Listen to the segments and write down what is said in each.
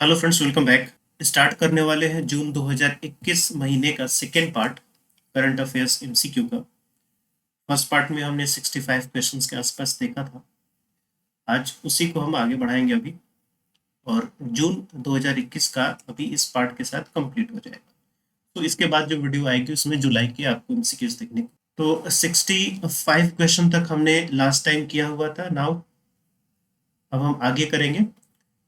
Hello friends, welcome back. Start करने वाले हैं जून 2021 महीने का second part current affairs MCQ का। फर्स्ट पार्ट में हमने 65 क्वेश्चंस के आसपास देखा था। आज उसी को हम आगे बढ़ाएंगे अभी, और जून 2021 का अभी इस पार्ट के साथ कंप्लीट हो जाएगा। तो इसके बाद जो वीडियो आएगी उसमें जुलाई के आपको एमसीक्यूज देखने को। तो 65 क्वेश्चन तक हमने लास्ट टाइम किया हुआ था। नाउ अब हम आगे करेंगे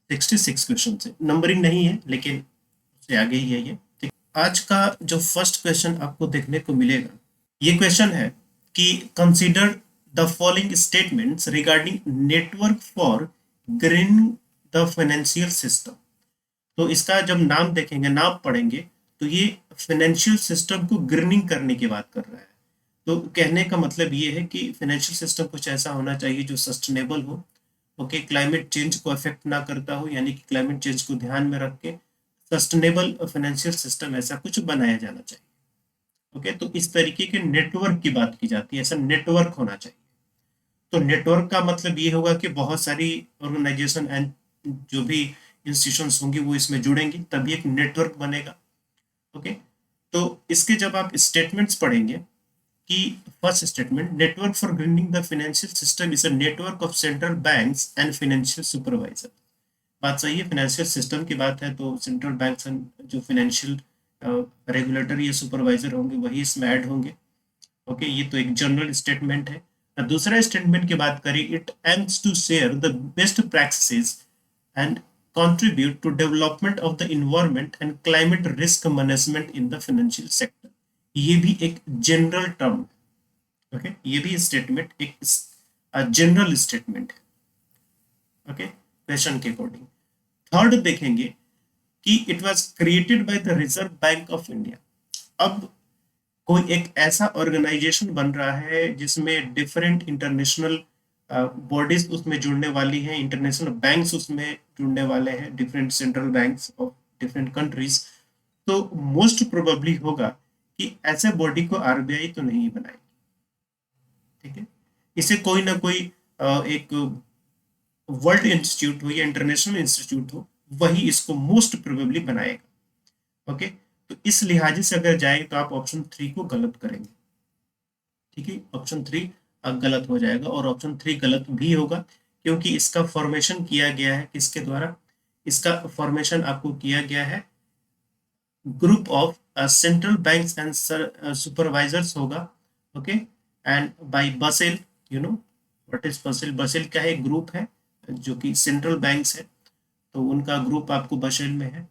66 क्वेश्चन से। नंबरिंग नहीं है लेकिन उससे आगे ही है ये। आज का जो फर्स्ट क्वेश्चन आपको देखने को मिलेगा, ये क्वेश्चन है कि consider the following statements regarding network for green the financial system. तो इसका जब नाम देखेंगे, नाम पढ़ेंगे, तो ये फाइनेंशियल सिस्टम को ग्रीनिंग करने की बात कर रहा है। तो कहने का मतलब ये है कि फाइनेंशियल सिस्टम कुछ ऐसा होना चाहिए जो सस्टेनेबल हो, ओके, क्लाइमेट चेंज को अफेक्ट ना करता हो, यानी कि क्लाइमेट चेंज को ध्यान में रख के सस्टेनेबल फाइनेंशियल सिस्टम ऐसा कुछ बनाया जाना चाहिए। ओके, तो इस तरीके के नेटवर्क की बात की जाती है, ऐसा नेटवर्क होना चाहिए। तो नेटवर्क का मतलब ये होगा कि बहुत सारी ऑर्गेनाइजेशन एंड जो भी इंस्टीट्यूशंस होंगी वो इसमें जुड़ेंगी, तभी एक नेटवर्क बनेगा। ओके, तो इसके जब आप स्टेटमेंट्स पढ़ेंगे कि first statement, network for grinning the financial system is a network of central banks and financial supervisor. बात सही है, फाइनेंशियल सिस्टम की बात है तो सेंट्रल बैंक्स एंड जो फाइनेंशियल रेगुलेटर या सुपरवाइजर होंगे वही इसमें ऐड होंगे। ओके, ये तो एक जनरल स्टेटमेंट है। दूसरा स्टेटमेंट की बात करें, it aims to share the best practices and contribute to development of the environment and climate risk management in the financial sector। ये भी एक जनरल टर्म है। ओके, ये भी स्टेटमेंट एक जनरल स्टेटमेंट है। ओके, क्वेश्चन के अकॉर्डिंग। थर्ड देखेंगे कि it was created by the reserve bank of India. अब कोई एक ऐसा ऑर्गेनाइजेशन बन रहा है जिसमें डिफरेंट इंटरनेशनल बॉडीज उसमें जुड़ने वाली हैं, इंटरनेशनल बैंक्स उसमें जुड़ने वाले हैं, different central banks of different countries. तो मोस्ट प्रोबेबली होगा कि ऐसे बॉडी को आरबीआई तो नहीं बनाएगी। ठीक है, इसे कोई ना कोई एक वर्ल्ड इंस्टीट्यूट हो या इंटरनेशनल इंस्टीट्यूट हो, वही इसको मोस्ट प्रोबेबली बनाएगा। ओके, तो इस लिहाज से अगर जाए तो आप ऑप्शन 3 को गलत करेंगे। ठीक है, ऑप्शन 3 गलत हो जाएगा, और ऑप्शन 3 गलत भी होगा क्योंकि इसका फॉर्मेशन किया गया है किसके द्वारा? इसका फॉर्मेशन आपको किया गया है group of central banks and supervisors होगा। ओके, एंड बाय बसेल, यू नो व्हाट इज बसेल? बसेल क्या है? ग्रुप है जो कि सेंट्रल बैंक्स है, तो उनका ग्रुप आपको बसेल में है।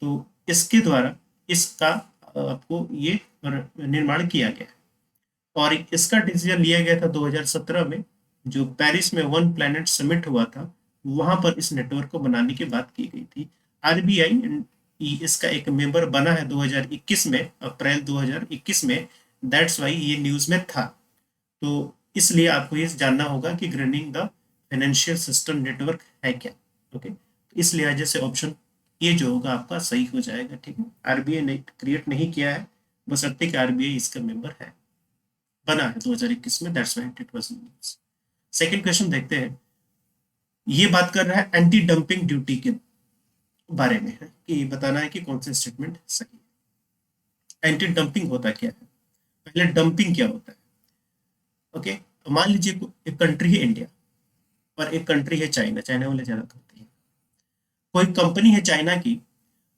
तो इसके द्वारा इसका आपको ये निर्माण किया गया है, और इसका डिसीजन लिया गया था 2017 में, जो पेरिस में वन प्लैनेट समिट हुआ था, वहां पर इस नेटवर्क को बनाने की बात की गई थी। आरबीआई इसका एक मेंबर बना है 2021 में, अप्रैल 2021 में। दैट्स वाई ये न्यूज में था। तो इसलिए आपको ये जानना होगा कि grinning the financial system network है क्या। ओके, इस लिहाजे से ऑप्शन ये जो होगा आपका सही हो जाएगा। ठीक है, आरबीआई ने क्रिएट नहीं किया है, बशर्ते कि आरबीआई इसका मेंबर है, बना है 2021 में। That's why it was news. Second question देखते हैं। ये बात कर रहा है एंटी डंपिंग ड्यूटी के बारे में, है कि बताना है कि कौन सा स्टेटमेंट सही है। एंटी डंपिंग होता क्या है, पहले डंपिंग क्या होता है? ओके, तो मान लीजिए एक कंट्री है इंडिया और एक कंट्री है चाइना। चाइना वाले ज्यादा करते हैं। कोई कंपनी है चाइना की,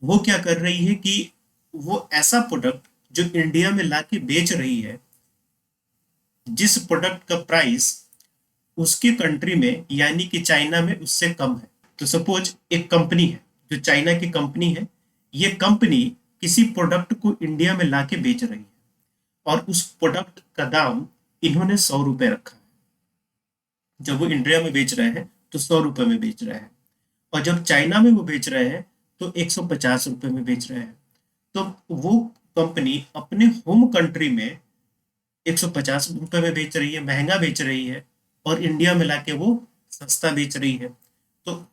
वो क्या कर रही है कि वो ऐसा प्रोडक्ट जो इंडिया में लाके बेच रही है, जिस प्रोडक्ट का प्राइस उसकी कंट्री में यानी कि चाइना में उससे कम है। तो सपोज एक कंपनी है जो चाइना की कंपनी है, ये कंपनी किसी प्रोडक्ट को इंडिया में लाके बेच रही है, और उस प्रोडक्ट का दाम इन्होंने 100 रुपए रखा है। जब वो इंडिया में बेच रहे हैं तो 100 रुपए में बेच रहे हैं, और जब चाइना में वो बेच रहे हैं तो 150 रुपए में बेच रहे हैं। तो वो कंपनी अपने होम कंट्री में 150 रुपए में बेच रही है, महंगा बेच रही है, और इंडिया में लाके वो सस्ता बेच रही है। तो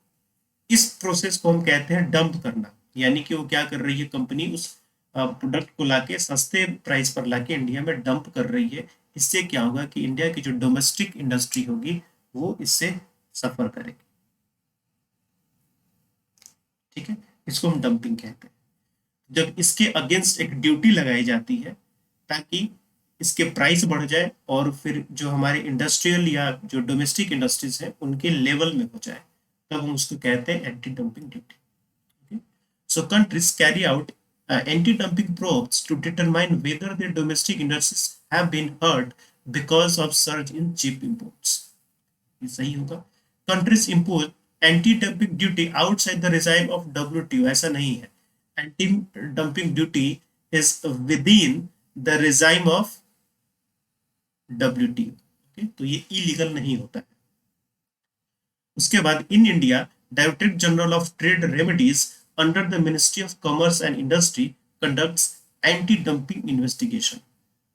इस प्रोसेस को हम कहते हैं डंप करना, यानी कि वो क्या कर रही है, कंपनी उस प्रोडक्ट को लाके सस्ते प्राइस पर लाके इंडिया में डंप कर रही है। इससे क्या होगा कि इंडिया की जो डोमेस्टिक इंडस्ट्री होगी वो इससे सफर करेगी। ठीक है, इसको हम डंपिंग कहते हैं। जब इसके अगेंस्ट एक ड्यूटी लगाई जाती है ताकि इसके प्राइस बढ़ जाए और फिर जो हमारे इंडस्ट्रियल या जो डोमेस्टिक इंडस्ट्रीज है उनके लेवल में हो जाए, तब हम उसको कहते हैं anti dumping duty. Okay? So countries carry out anti-dumping probes to determine whether their domestic industries have been hurt because of surge in cheap imports. ये सही होगा। Countries impose anti-dumping duty outside the regime of WTO, ऐसा नहीं है। Anti-dumping duty is within the regime of WTO। okay? तो ये illegal नहीं होता है। उसके बाद in India director general of trade remedies under the ministry of commerce and industry conducts anti dumping investigation.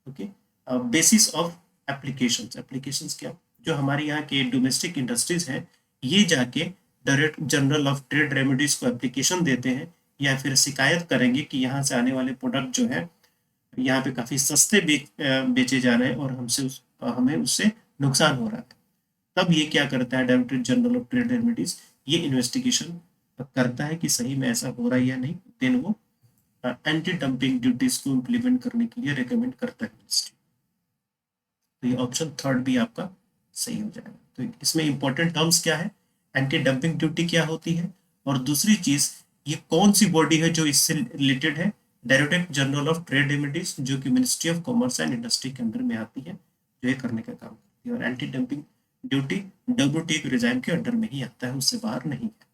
Okay, basis of applications. Applications क्या, जो हमारे यहाँ के डोमेस्टिक इंडस्ट्रीज हैं ये जाके director general of trade remedies को एप्लीकेशन देते हैं या फिर शिकायत करेंगे कि यहाँ से आने वाले प्रोडक्ट जो है यहाँ पे काफी सस्ते बेचे जा रहे हैं और हमें उससे नुकसान हो रहा है। तब ये क्या करता है, director general of trade remedies ये इन्वेस्टिगेशन करता है कि सही में ऐसा हो रहा है या नहीं, देन वो एंटी डंपिंग ड्यूटीज को इम्प्लीमेंट करने के लिए रिकमेंड करता है मिनिस्ट्री। तो ये ऑप्शन थर्ड भी आपका सही हो जाएगा। तो इसमें इंपॉर्टेंट टर्म्स क्या है, एंटी डंपिंग ड्यूटी क्या होती है, और दूसरी चीज ये कौन सी बॉडी है जो इससे रिलेटेड है, director general of trade remedies जो कि ministry of commerce and industry के अंडर में आती है, जो ये करने का काम करती है। और एंटी डंपिंग ड्यूटी WTO के रिजाइम के अंडर में ही आता है, उससे बाहर नहीं है।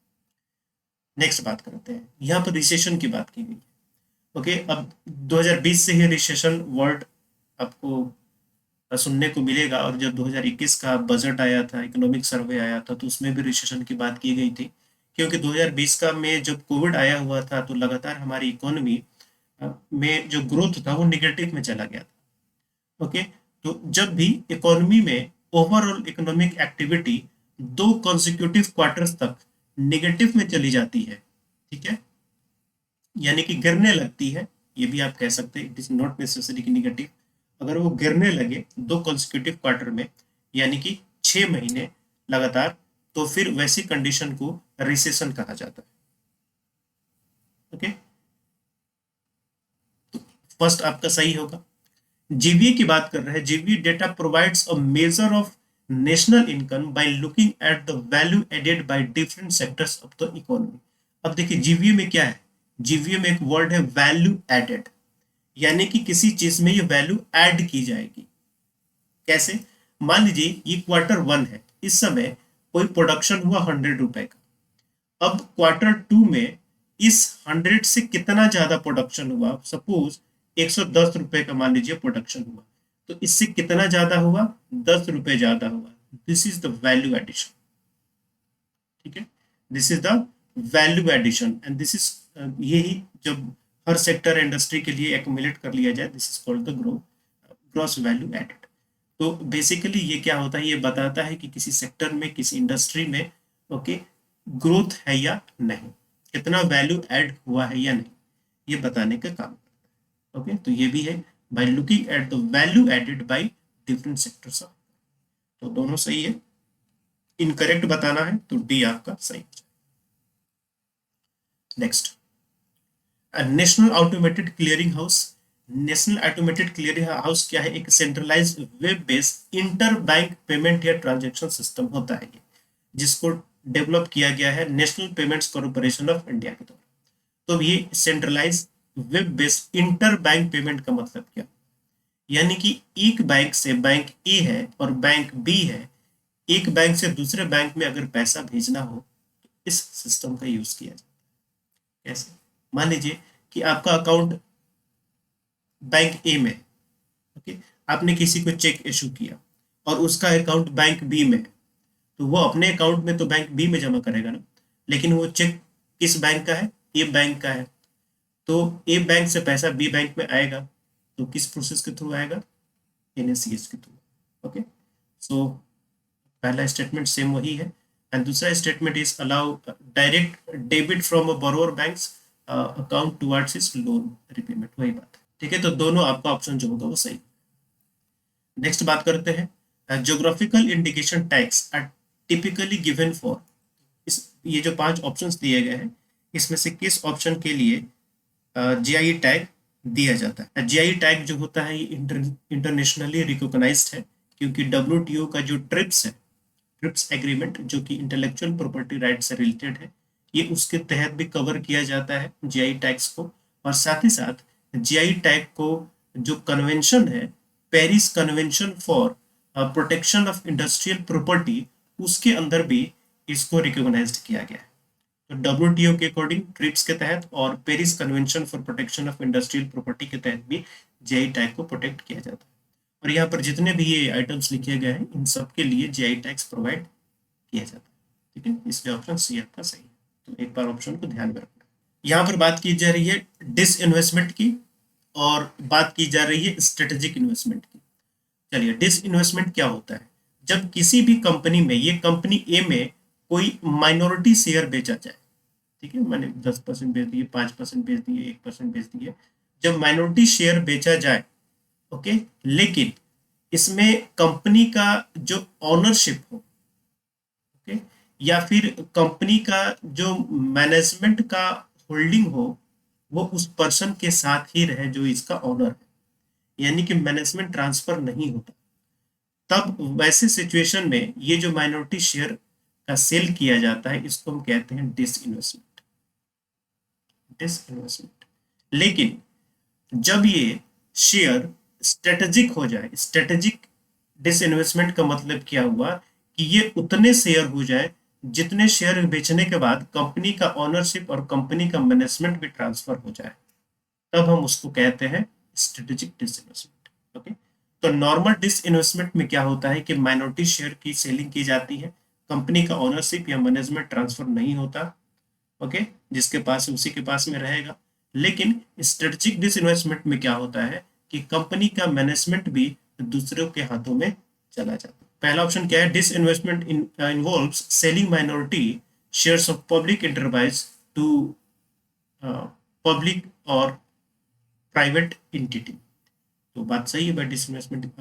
नेक्स्ट बात करते हैं, यहाँ पर रिसेशन की बात की गई है। ओके, अब 2020 से ही रिसेशन वर्ड आपको सुनने को मिलेगा, और जब 2021 का बजट आया था, इकोनॉमिक सर्वे आया था, तो उसमें भी रिसेशन की बात की गई थी, क्योंकि 2020 का में जब कोविड आया हुआ था तो लगातार हमारी इकोनॉमी में जो ग्रोथ था वो निगेटिव में चला गया था। ओके, तो जब भी इकोनॉमी में overall economic activity 2 consecutive quarters तक नेगेटिव में चली जाती है, ठीक है, यानी कि गिरने लगती है, ये भी आप कह सकते हैं, इट इज नॉट नेसेसरी कि निगेटिव, अगर वो गिरने लगे 2 कॉन्सिक्यूटिव क्वार्टर में यानी कि 6 महीने लगातार, तो फिर वैसी कंडीशन को रिसेशन कहा जाता है। ओके, तो फर्स्ट आपका सही होगा। जीवीए की बात कर रहे हैं, GVA data provides a measure of national income by looking at the value added by different sectors of the economy. अब देखिए जीवीए में क्या है, जीवीए में एक वर्ड है वैल्यू एडेड, यानी कि किसी चीज में ये वैल्यू ऐड की जाएगी। कैसे, मान लीजिए ये Q1 है, इस समय कोई प्रोडक्शन हुआ 100 रुपए का, अब Q2 में इस 100 से कितना ज्यादा प्रोडक्शन हुआ, सपोज 110 रुपए का मान लीजिए प्रोडक्शन हुआ, तो इससे कितना ज्यादा हुआ, 10 रुपए ज्यादा हुआ। This is the value addition, ठीक है, this is the value addition and this is यही जब हर सेक्टर इंडस्ट्री के लिए एक्यूमुलेट कर लिया जाए, this is called the gross value added. तो बेसिकली ये क्या होता है, ये बताता है कि किसी सेक्टर में, किसी इंडस्ट्री में ओके ग्रोथ है या नहीं, कितना वैल्यू ऐड हुआ है या नहीं, ये बताने का काम। ओके, तो ये भी है by looking at the value added by different sectors. तो दोनों सही है, इनकरेक्ट बताना है तो डी आपका सही। Next, national automated clearing house. National automated clearing house क्या है, एक centralised web based inter bank payment या ट्रांजैक्शन सिस्टम होता है ये, जिसको डेवलप किया गया है national payments corporation of India के द्वारा। तो ये centralise web based inter bank payment का मतलब क्या, यानी कि एक बैंक से, बैंक ए है और बैंक बी है, एक बैंक से दूसरे बैंक में अगर पैसा भेजना हो तो इस सिस्टम का यूज किया जाता है। कैसे, मान लीजिए कि आपका अकाउंट बैंक ए में है, ओके, आपने किसी को चेक इशू किया और उसका अकाउंट बैंक बी में है, तो वो अपने अकाउंट में तो बैंक बी में जमा करेगा ना, लेकिन वो चेक किस बैंक का है, ए बैंक का है, तो ए बैंक से पैसा बी बैंक में आएगा, तो किस प्रोसेस के थ्रू आएगा, NACH के थ्रू। ओके, सो पहला स्टेटमेंट सेम वही है, एंड दूसरा statement is allow direct debit from a borrower banks account towards his loan repayment, वही बात है, ठीक है। तो दोनों आपका ऑप्शन जो होगा वो सही। नेक्स्ट बात करते हैं, geographical indication tags are typically given for. इस ये जो 5 ऑप्शंस दिए गए हैं, इसमें से किस ऑप्शन के लिए जीआई टैग दिया जाता है? जीआई टैग जो होता है ये इंटरनेशनली रिकॉग्नाइज्ड है, क्योंकि डब्ल्यूटीओ का जो ट्रिप्स एग्रीमेंट जो कि इंटेलेक्चुअल प्रॉपर्टी राइट से रिलेटेड है, ये उसके तहत भी कवर किया जाता है जीआई टैग्स को। और साथ ही साथ जीआई टैग को जो कन्वेंशन है, Paris convention for protection of industrial property, उसके अंदर भी इसको रिकॉग्नाइज्ड किया गया है। तो डब्ल्यूटीओ के अकॉर्डिंग ट्रिप्स के तहत और Paris convention for protection of industrial property के तहत भी जीआई टैग को प्रोटेक्ट किया जाता है। और यहाँ पर जितने भी ये आइटम्स लिखे गए हैं, इन सब के लिए जीआई टैग्स प्रोवाइड किया जाता है। ठीक है, इसलिए ऑप्शन सी आपका सही है। तो एक बार ऑप्शन को ध्यान में रखना। यहाँ पर बात की जा रही है डिसइन्वेस्टमेंट की और बात की जा रही है स्ट्रेटेजिक इन्वेस्टमेंट की। चलिए, डिसइन्वेस्टमेंट क्या होता है? जब किसी भी कंपनी में, ये कंपनी ए में कोई माइनॉरिटी शेयर बेचा जाए, ठीक है, मैंने 10% बेच दिए, 5% बेच दिए, 1% बेच दिए, जब माइनॉरिटी शेयर बेचा जाए, ओके, लेकिन इसमें कंपनी का जो ऑनरशिप हो, ओके, या फिर कंपनी का जो मैनेजमेंट का होल्डिंग हो, वो उस पर्सन के साथ ही रहे जो इसका ऑनर है, यानी कि मैनेजमेंट ट्रांसफर नहीं होता, तब वैसे सिचुएशन में ये जो माइनॉरिटी शेयर का सेल किया जाता है, इसको हम कहते हैं डिसइन्वेस्टमेंट। डिसइन्वेस्टमेंट। लेकिन जब ये शेयर स्ट्रेटेजिक हो जाए, स्ट्रेटेजिक डिसइन्वेस्टमेंट का मतलब क्या हुआ कि ये उतने शेयर हो जाए जितने शेयर बेचने के बाद कंपनी का ऑनरशिप और कंपनी का मैनेजमेंट भी ट्रांसफर हो जाए, तब हम उसको कहते हैं स्ट्रेटेजिक डिसइन्वेस्टमेंट। ओके, तो नॉर्मल डिसइन्वेस्टमेंट में क्या होता है कि माइनॉरिटी शेयर की सेलिंग की जाती है, कंपनी का ऑनरशिप या मैनेजमेंट ट्रांसफर नहीं होता, ओके, जिसके पास उसी के पास में रहेगा। लेकिन स्ट्रेटेजिक डिसइन्वेस्टमेंट में क्या होता है कि कंपनी का मैनेजमेंट भी दूसरों के हाथों में चला जाता है। पहला ऑप्शन क्या है? Disinvestment involves selling minority shares of public enterprise to public और प्राइवेट एंटिटी। तो बात सही है भाई, डिसइन्वेस्टमेंट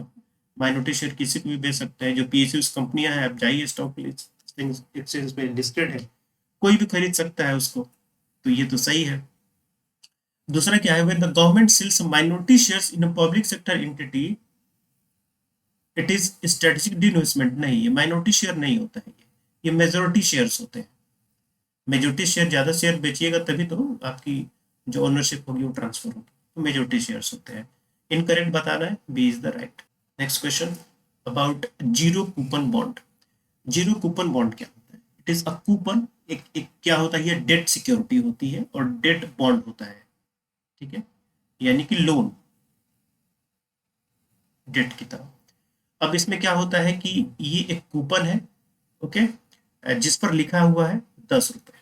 माइनॉरिटी शेयर किसी को भी बेच सकते हैं। जो पीएसयूज कंपनियां हैं, आप जाइए स्टॉक एक्सचेंज पे लिस्टेड है, कोई भी खरीद सकता है उसको, तो ये तो सही है। दूसरा क्या है? When the government sells minority shares in a public sector entity it is strategic disinvestment. नहीं, ये माइनॉरिटी शेयर नहीं होता है, ये मेजोरिटी शेयर्स होते हैं। मेजोरिटी शेयर, ज्यादा शेयर बेचिएगा तभी तो आपकी जो ओनरशिप होगी वो ट्रांसफर होगी, तो मेजोरिटी शेयर्स होते हैं। इनकरेक्ट बताना है, B is the right. Next question about zero coupon bond. Zero coupon bond क्या होता है? इट इज अ कूपन, एक क्या होता है, ये डेट सिक्योरिटी होती है और डेट बॉन्ड होता है, ठीक है, यानी कि लोन डेट की तरह। अब इसमें क्या होता है कि ये एक कूपन है, ओके, जिस पर लिखा हुआ है 10 रुपए।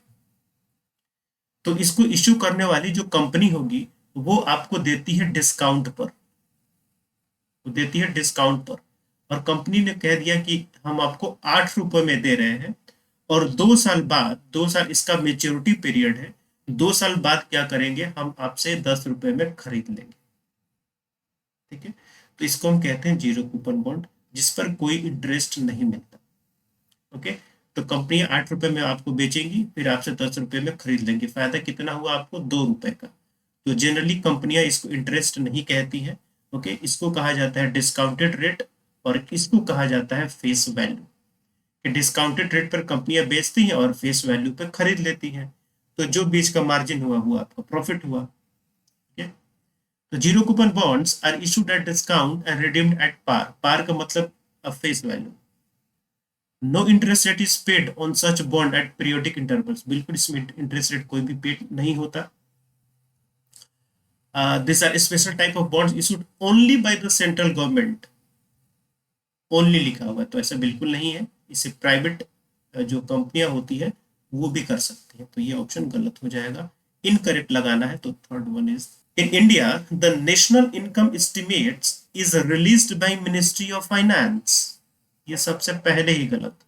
तो इसको इश्यू करने वाली जो कंपनी होगी वो आपको देती है डिस्काउंट पर, वो देती है डिस्काउंट पर। और कंपनी ने कह दिया कि हम आपको 8 रुपए में दे रहे हैं, और 2 साल बाद, 2 साल इसका मेच्योरिटी पीरियड है, 2 साल बाद क्या करेंगे, हम आपसे 10 रुपए में खरीद लेंगे, ठीक है। तो इसको हम कहते हैं जीरो कूपन बॉन्ड, जिस पर कोई इंटरेस्ट नहीं मिलता, ओके। तो कंपनियां 8 रुपए में आपको बेचेंगी, फिर आपसे 10 रुपए में खरीद लेंगी। फायदा कितना हुआ आपको? 2 रुपए का। तो जनरली कंपनियां इसको इंटरेस्ट नहीं कहती हैं, ओके। इसको कहा जाता है डिस्काउंटेड रेट, और इसको कहा जाता है फेस वैल्यू। कि डिस्काउंटेड रेट पर कंपनियां बेचती हैं और फेस वैल्यू पर खरीद लेती हैं, तो जो बीच का मार्जिन हुआ वो आपका प्रॉफिट हुआ, ठीक है। तो zero coupon bonds are issued at discount and redeemed at par. Par का मतलब face value. No interest rate is paid on such bond at periodic intervals. बिल्कुल इसमें इंटरेस्ट रेट कोई भी पेड नहीं होता। This are special type of bonds issued only by the central government. Only लिखा हुआ है, तो ऐसा बिल्कुल नहीं है। इसे प्राइवेट जो कंपनियां होती है वो भी कर सकती है, तो ये ऑप्शन गलत हो जाएगा। इनकरेक्ट लगाना है, तो third one is in India the national income estimates is released by ministry of finance. ये सबसे पहले ही गलत।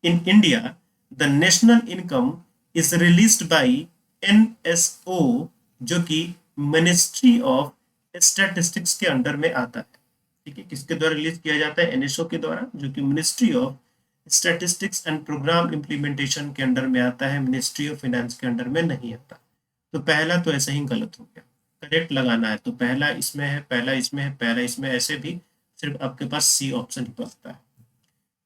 In India the national income is released by NSO, जो कि मिनिस्ट्री ऑफ स्टैटिस्टिक्स के अंडर में आता है, ठीक है। किसके द्वारा रिलीज किया जाता है? एनएसओ के द्वारा, जो कि ministry of statistics and programme implementation के अंडर में आता है, मिनिस्ट्री ऑफ फाइनेंस के अंडर में नहीं आता। तो पहला तो ऐसे ही गलत हो गया, करेक्ट लगाना है तो पहला इसमें है, पहला इसमें है, पहला इसमें, ऐसे भी सिर्फ आपके पास सी ऑप्शन ही बचता है।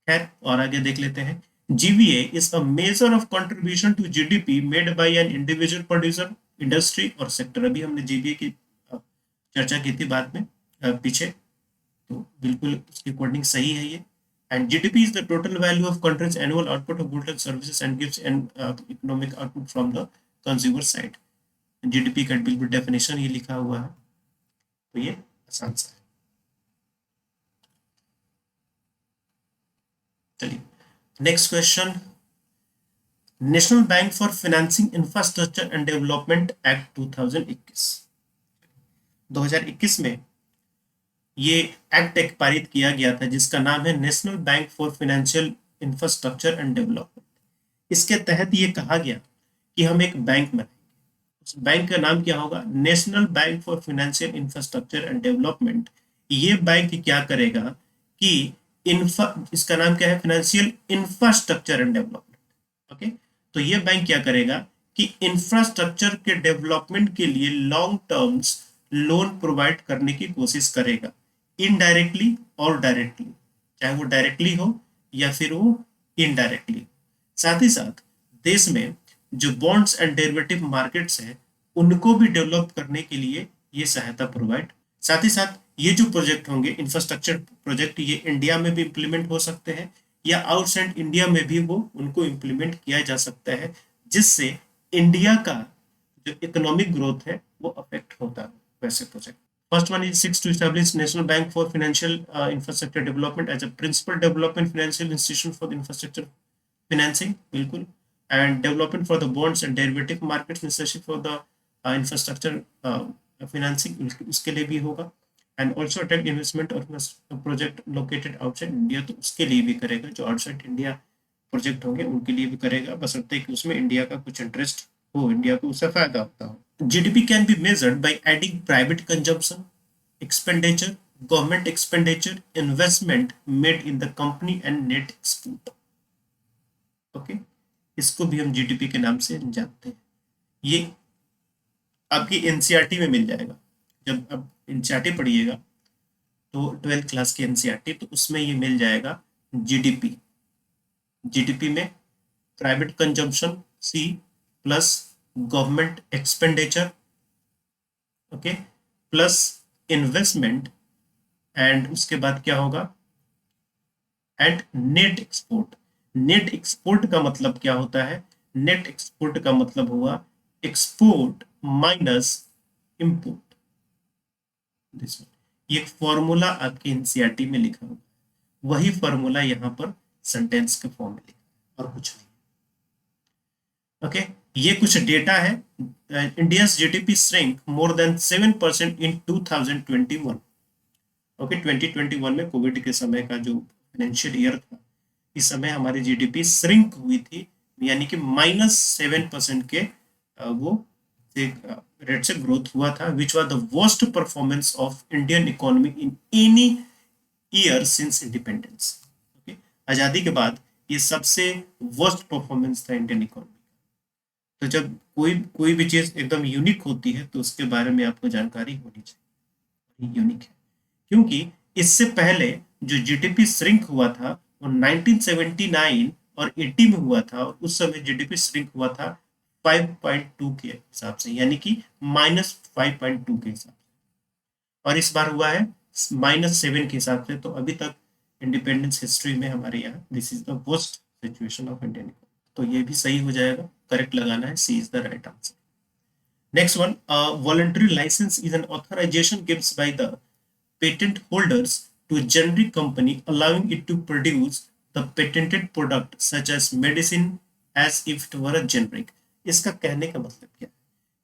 खैर, और आगे देख लेते हैं। GVA is a measure of contribution to GDP made by an individual producer, industry और सेक्टर। अभी हमने जीवीए की चर्चा की थी बाद में पीछे, तो बिल्कुल उसके अकॉर्डिंग सही है ये। And GDP is the total value of countries annual output of goods and services and gives an economic output from the consumer side. GDP का बिल्कुल डेफिनेशन ये लिखा हुआ है, तो ये आसान सा है। चलिए next question. National bank for financing infrastructure and development act 2021 में ये एक्ट एक पारित किया गया था जिसका नाम है national bank for financial infrastructure and development. इसके तहत ये कहा गया कि हम एक बैंक बनाएंगे। उस बैंक का नाम क्या होगा? National bank for financial infrastructure and development. ये बैंक क्या करेगा कि इसका नाम क्या है? Financial infrastructure and development. Okay, तो ये बैंक क्या करेगा कि इंफ्रास्ट्रक्चर के डेवलपमेंट के लिए लॉन्ग टर्म्स लोन प्रोवाइड करने की कोशिश करेगा, इनडायरेक्टली और डायरेक्टली, चाहे वो डायरेक्टली हो या फिर वो इनडायरेक्टली। साथ ही साथ देश में जो बॉन्ड्स एंड डेरिवेटिव मार्केट्स हैं उनको भी डेवलप करने के लिए ये सहायता प्रोवाइड। साथ ही साथ ये जो प्रोजेक्ट होंगे इंफ्रास्ट्रक्चर प्रोजेक्ट, ये इंडिया में भी इम्प्लीमेंट हो सकते हैं या आउटसाइड इंडिया में भी वो उनको इम्प्लीमेंट किया जा सकता है, जिससे इंडिया का जो इकोनॉमिक ग्रोथ है वो अफेक्ट होता है वैसे project. First one is seeks to establish National Bank for Financial Infrastructure Development as a principal development financial institution for the infrastructure financing, बिल्कुल, and development for the bonds and derivative markets necessary for the infrastructure financing, उसके लिए भी होगा। And also attract investment और project located outside India, तो उसके लिए भी करेगा। जो आउटसाइड इंडिया प्रोजेक्ट होंगे उनके लिए भी करेगा, बशर्ते कि उसमें इंडिया का कुछ इंटरेस्ट हो, इंडिया को उससे फायदा होता हो। GDP can be measured by adding private consumption, expenditure, government expenditure, investment made in the company and net export. Okay? इसको भी हम GDP के नाम से जानते हैं। ये आपकी NCERT में मिल जाएगा। जब आप NCERT पढ़िएगा तो 12th क्लास की NCERT, तो उसमें ये मिल जाएगा GDP। GDP में private consumption C plus government expenditure, okay, plus investment, and उसके बाद क्या होगा? And net export. Net export का मतलब क्या होता है? नेट एक्सपोर्ट का मतलब हुआ एक्सपोर्ट माइनस इंपोर्ट। ये फॉर्मूला आपके एनसीईआरटी में लिखा हुआ है, वही फॉर्मूला यहाँ पर सेंटेंस के फॉर्म में लिखा है और कुछ नहीं। ओके, ये कुछ डेटा है। India's GDP shrink more than 7% इन 2021। ओके, 2021 में कोविड के समय का जो फाइनेंशियल ईयर था, इस समय हमारी जीडीपी श्रिंक हुई थी, यानी कि -7% के वो रेट से ग्रोथ हुआ था, which was the worst performance of Indian economy in any year since independence. Okay, आजादी के बाद ये सबसे वर्स्ट परफॉर्मेंस था इंडियन इकोनॉमी। तो जब कोई भी चीज एकदम यूनिक होती है तो उसके बारे में आपको जानकारी होनी चाहिए, यूनिक है। क्योंकि इससे पहले जो जीडीपी श्रिंक हुआ था वो 1979 और 80 में हुआ था, और उस समय जीडीपी श्रिंक हुआ था 5.2 के हिसाब से, यानी कि -5.2 के हिसाब से, और इस बार हुआ है -7 के हिसाब से। तो अभी तक इंडिपेंडेंस हिस्ट्री में हमारे यहाँ this is the worst situation of Indian economy. तो ये भी सही हो जाएगा, करेक्ट लगाना है, C is the right answer. Next one, voluntary licence is an authorization gives by the patent holders to a generic company, allowing it to produce the patented product such as medicine as if it were a generic। इसका कहने का मतलब क्या है?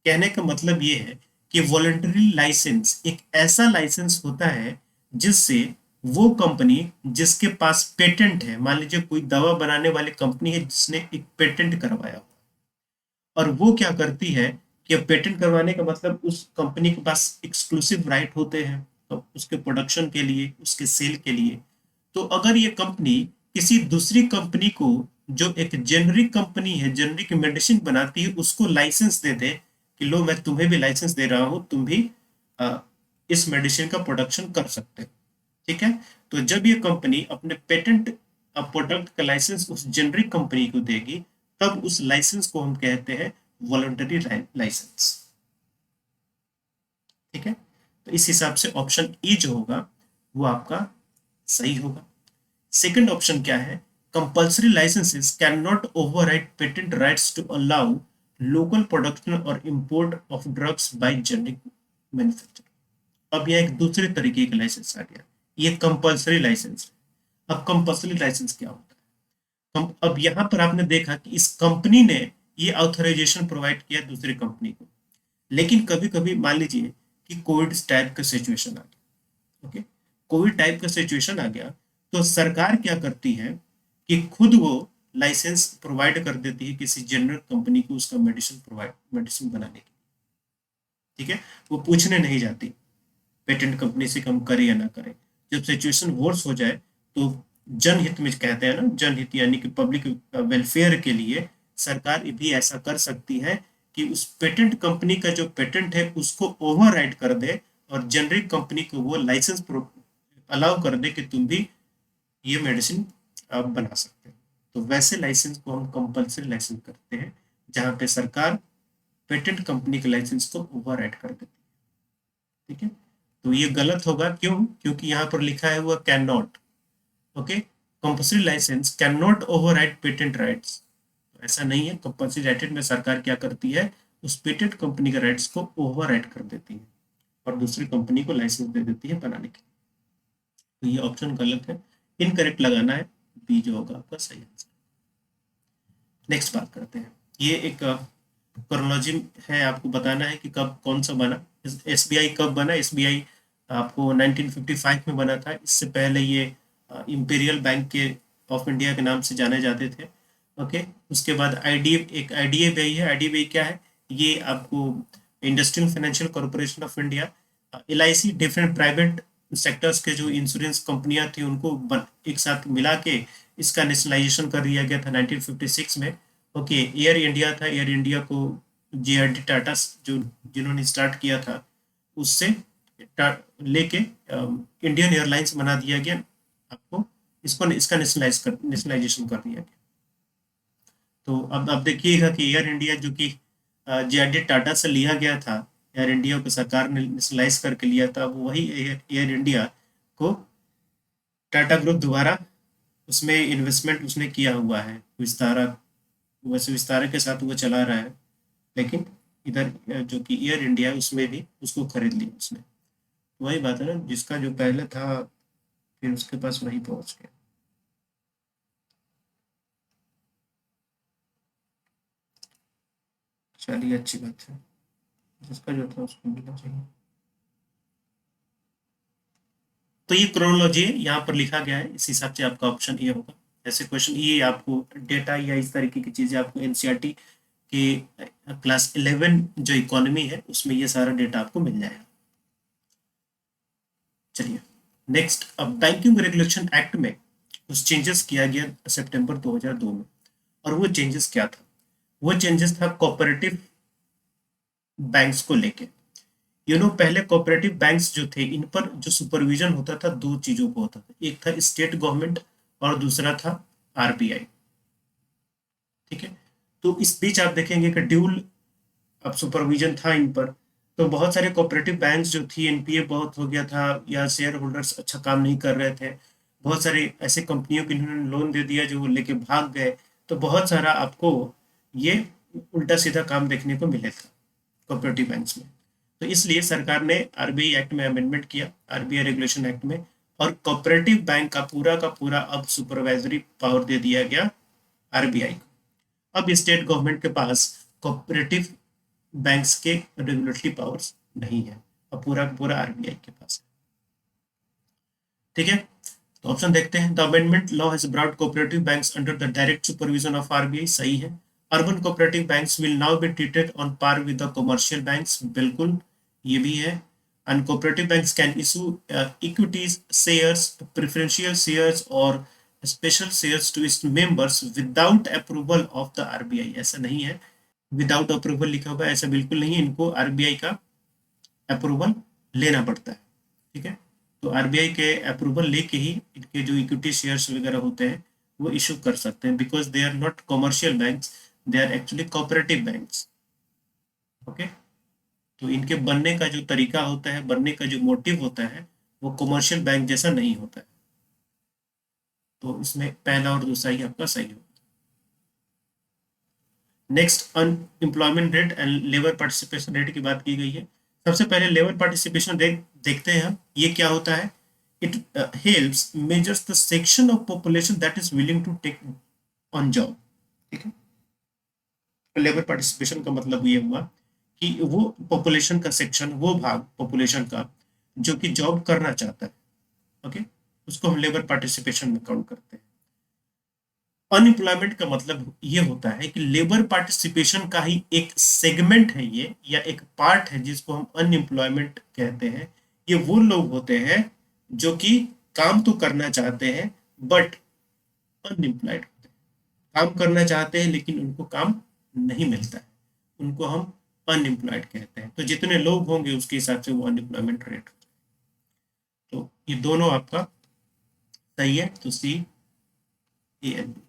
कहने का मतलब ये है कि वॉलंटरी लाइसेंस एक ऐसा लाइसेंस होता है जिससे वो कंपनी जिसके पास पेटेंट है, मान लीजिए कोई दवा बनाने वाली कंपनी है जिसने एक पेटेंट करवाया, और वो क्या करती है कि पेटेंट करवाने का मतलब उस कंपनी के पास एक्सक्लूसिव राइट होते हैं तो उसके प्रोडक्शन के लिए, उसके सेल के लिए। तो अगर ये कंपनी किसी दूसरी कंपनी को जो एक जेनरिक कंपनी है, जेनरिक मेडिसिन बनाती है, उसको लाइसेंस दे दे कि लो मैं तुम्हें भी लाइसेंस दे रहा हूं, तुम भी अ, इस मेडिसिन का प्रोडक्शन कर सकते हो। ठीक है। तो जब ये कंपनी अपने पेटेंट प्रोडक्ट का लाइसेंस उस जेनरिक कंपनी को देगी, तब उस लाइसेंस को हम कहते हैं वॉलंटरी लाइसेंस। ठीक है। तो इस हिसाब से ऑप्शन ई जो होगा वो आपका सही होगा। सेकंड ऑप्शन क्या है? Compulsory licences can not override patent rights to allow local production और import of drugs by generic manufacture. अब यह एक दूसरे तरीके का लाइसेंस आ गया, ये कंपल्सरी लाइसेंस। अब कंपल्सरी लाइसेंस क्या होता है? अब यहां पर आपने देखा कि इस कंपनी ने ये ऑथराइजेशन प्रोवाइड किया दूसरी कंपनी को, लेकिन कभी कभी मान लीजिए कि कोविड टाइप का सिचुएशन आ गया। ओके, कोविड टाइप का सिचुएशन आ गया, तो सरकार क्या करती है कि खुद वो लाइसेंस प्रोवाइड कर देती है किसी जनरल कंपनी को उसका मेडिसिन बनाने की। ठीक है, वो पूछने नहीं जाती पेटेंट कंपनी से कम करे या ना करे। जब सिचुएशन वर्स हो जाए तो जनहित में कहते हैं ना, जनहित यानी कि पब्लिक वेलफेयर के लिए सरकार भी ऐसा कर सकती है कि उस पेटेंट कंपनी का जो पेटेंट है उसको ओवरराइड कर दे और जेनरिक कंपनी को वो लाइसेंस अलाउ कर दे कि तुम भी ये मेडिसिन आप बना सकते हैं। तो वैसे लाइसेंस को हम कंपल्सरी लाइसेंस करते हैं, जहां पे सरकार पेटेंट कंपनी के लाइसेंस को ओवरराइड कर देती है। ठीक है, तो ये गलत होगा। क्यों? क्योंकि यहाँ पर लिखा है हुआ can not. Okay, compulsory licence can not override patent rights. ऐसा नहीं है। कंपल्सरी राइटेड में सरकार क्या करती है, उस पेटेंट कंपनी के राइट्स को ओवरराइड कर देती है और दूसरी कंपनी को लाइसेंस दे देती है बनाने के। तो ये ऑप्शन गलत है, इनकरेक्ट लगाना है, बी जो होगा आपका सही आंसर। नेक्स्ट बात करते हैं। ये एक क्रोनोलॉजी है, आपको बताना है कि कब कौन सा बना। एसबीआई कब बना? एसबीआई आपको 1955 में बना था। इससे पहले ये इंपीरियल बैंक के ऑफ इंडिया के नाम से जाने जाते थे। ओके, उसके बाद आईडीएबीआई है। आईडीएबीआई क्या है? ये आपको industrial financial corporation of India, LIC, different private sectors के जो इंश्योरेंस कंपनियां थी उनको एक साथ मिला के इसका नेशनलाइजेशन कर दिया गया था 1956 में। ओके, एयर इंडिया था। एयर इंडिया को जेआरडी टाटा जो जिन्होंने स्टार्ट किया था, उससे लेके इंडियन एयरलाइंस बना दिया गया आपको। इसको इसका नेशनलाइजेशन कर दिया गया। तो अब देखिएगा कि एयर इंडिया जो कि जेआरडी टाटा से लिया गया था, एयर इंडिया को सरकार ने नेशनलाइज करके लिया था, वो वही एयर इंडिया को टाटा ग्रुप द्वारा उसमें इन्वेस्टमेंट उसने किया हुआ है। विस्तारा, वैसे विस्तारा के साथ वो चला रहा है, लेकिन इधर जो कि एयर इंडिया है उसमें भी उसको खरीद लिया उसने। वही बात है ना, जिसका जो पहले था फिर उसके पास वही पहुंच गया। चलिए, अच्छी बात है, जिसका जो था उसको मिलना चाहिए। तो ये क्रोनोलॉजी है, यहाँ पर लिखा गया है, इस हिसाब से आपका ऑप्शन ये होगा। ऐसे क्वेश्चन ये आपको डेटा या इस तरीके की चीजें आपको एनसीईआरटी के क्लास 11 जो इकोनॉमी है उसमें ये सारा डेटा आपको मिल जाएगा। चलिए नेक्स्ट, अब बैंकिंग रेगुलेशन एक्ट में कुछ चेंजेस किया गया सितंबर 2002 में। और वो चेंजेस क्या था? वो चेंजेस था कोऑपरेटिव बैंक्स को लेके। पहले कोऑपरेटिव बैंक्स जो थे, इन पर जो सुपरविजन होता था दो चीजों को होता था, एक था स्टेट गवर्नमेंट और दूसरा था आरबीआई। ठीक है, तो इस बीच आप देखेंगे कि ड्यूल अब सुपरविजन था इन पर। तो बहुत सारे कोऑपरेटिव बैंक्स जो थी, एनपीए बहुत हो गया था या शेयर होल्डर्स अच्छा काम नहीं कर रहे थे। बहुत सारे ऐसे कंपनियों को इन्होंने लोन दे दिया जो वो लेके भाग गए। तो बहुत सारा आपको ये उल्टा सीधा काम देखने को मिले था कोऑपरेटिव बैंक्स में। तो इसलिए सरकार ने आरबीआई एक्ट में अमेंडमेंट किया, आरबीआई रेगुलेशन एक्ट में, और कोऑपरेटिव बैंक का पूरा अब सुपरवाइजरी पावर दे दिया गया आरबीआई को। अब स्टेट गवर्नमेंट के पास कोऑपरेटिव बैंक्स के रेगुलेटरी पावर्स नहीं है, अब पूरा पूरा आरबीआई के पास है। ठीक है, तो ऑप्शन देखते हैं। The amendment law has brought cooperative banks under the direct supervision of RBI, सही है। Urban cooperative banks will now be treated on par with the commercial banks, बिल्कुल, ये भी है। And cooperative banks can issue equities, shares, preferential shares और special shares to its members without approval of the RBI. ऐसा नहीं है, without approval लिखा हुआ है, ऐसा बिल्कुल नहीं है। इनको आरबीआई का अप्रूवल लेना पड़ता है, ठीक है। तो आरबीआई के अप्रूवल लेके ही इनके जो इक्विटी शेयर्स वगैरह होते हैं वो इशू कर सकते हैं, because they are not commercial banks, they are actually cooperative banks. Okay, तो इनके बनने का जो तरीका होता है, बनने का जो मोटिव होता है, वो कमर्शियल बैंक जैसा नहीं होता है। तो इसमें पहला और दूसरा ही आपका सही होगा। Next, unemployment rate and labour participation rate की बात की गई है। सबसे पहले लेबर पार्टिसिपेशन रेट देखते हैं हम, ये क्या होता है। It helps measures the section of population that is willing to take on job, ठीक है। लेबर पार्टिसिपेशन का मतलब ये हुआ कि वो पॉपुलेशन का सेक्शन, वो भाग पॉपुलेशन का जो कि जॉब करना चाहता है, ओके, उसको हम लेबर पार्टिसिपेशन में काउंट करते हैं। अनएम्प्लॉयमेंट का मतलब ये होता है कि लेबर पार्टिसिपेशन का ही एक सेगमेंट है ये, या एक पार्ट है जिसको हम अनएम्प्लॉयमेंट कहते हैं। ये वो लोग होते हैं जो कि काम तो करना चाहते हैं बट अनएम्प्लॉयड होते हैं, काम करना चाहते हैं लेकिन उनको काम नहीं मिलता है, उनको हम अनएम्प्लॉयड कहते हैं। तो जितने लोग होंगे उसके हिसाब से वो अनएम्प्लॉयमेंट रेट। तो ये दोनों आपका सही है, तो C, A and B.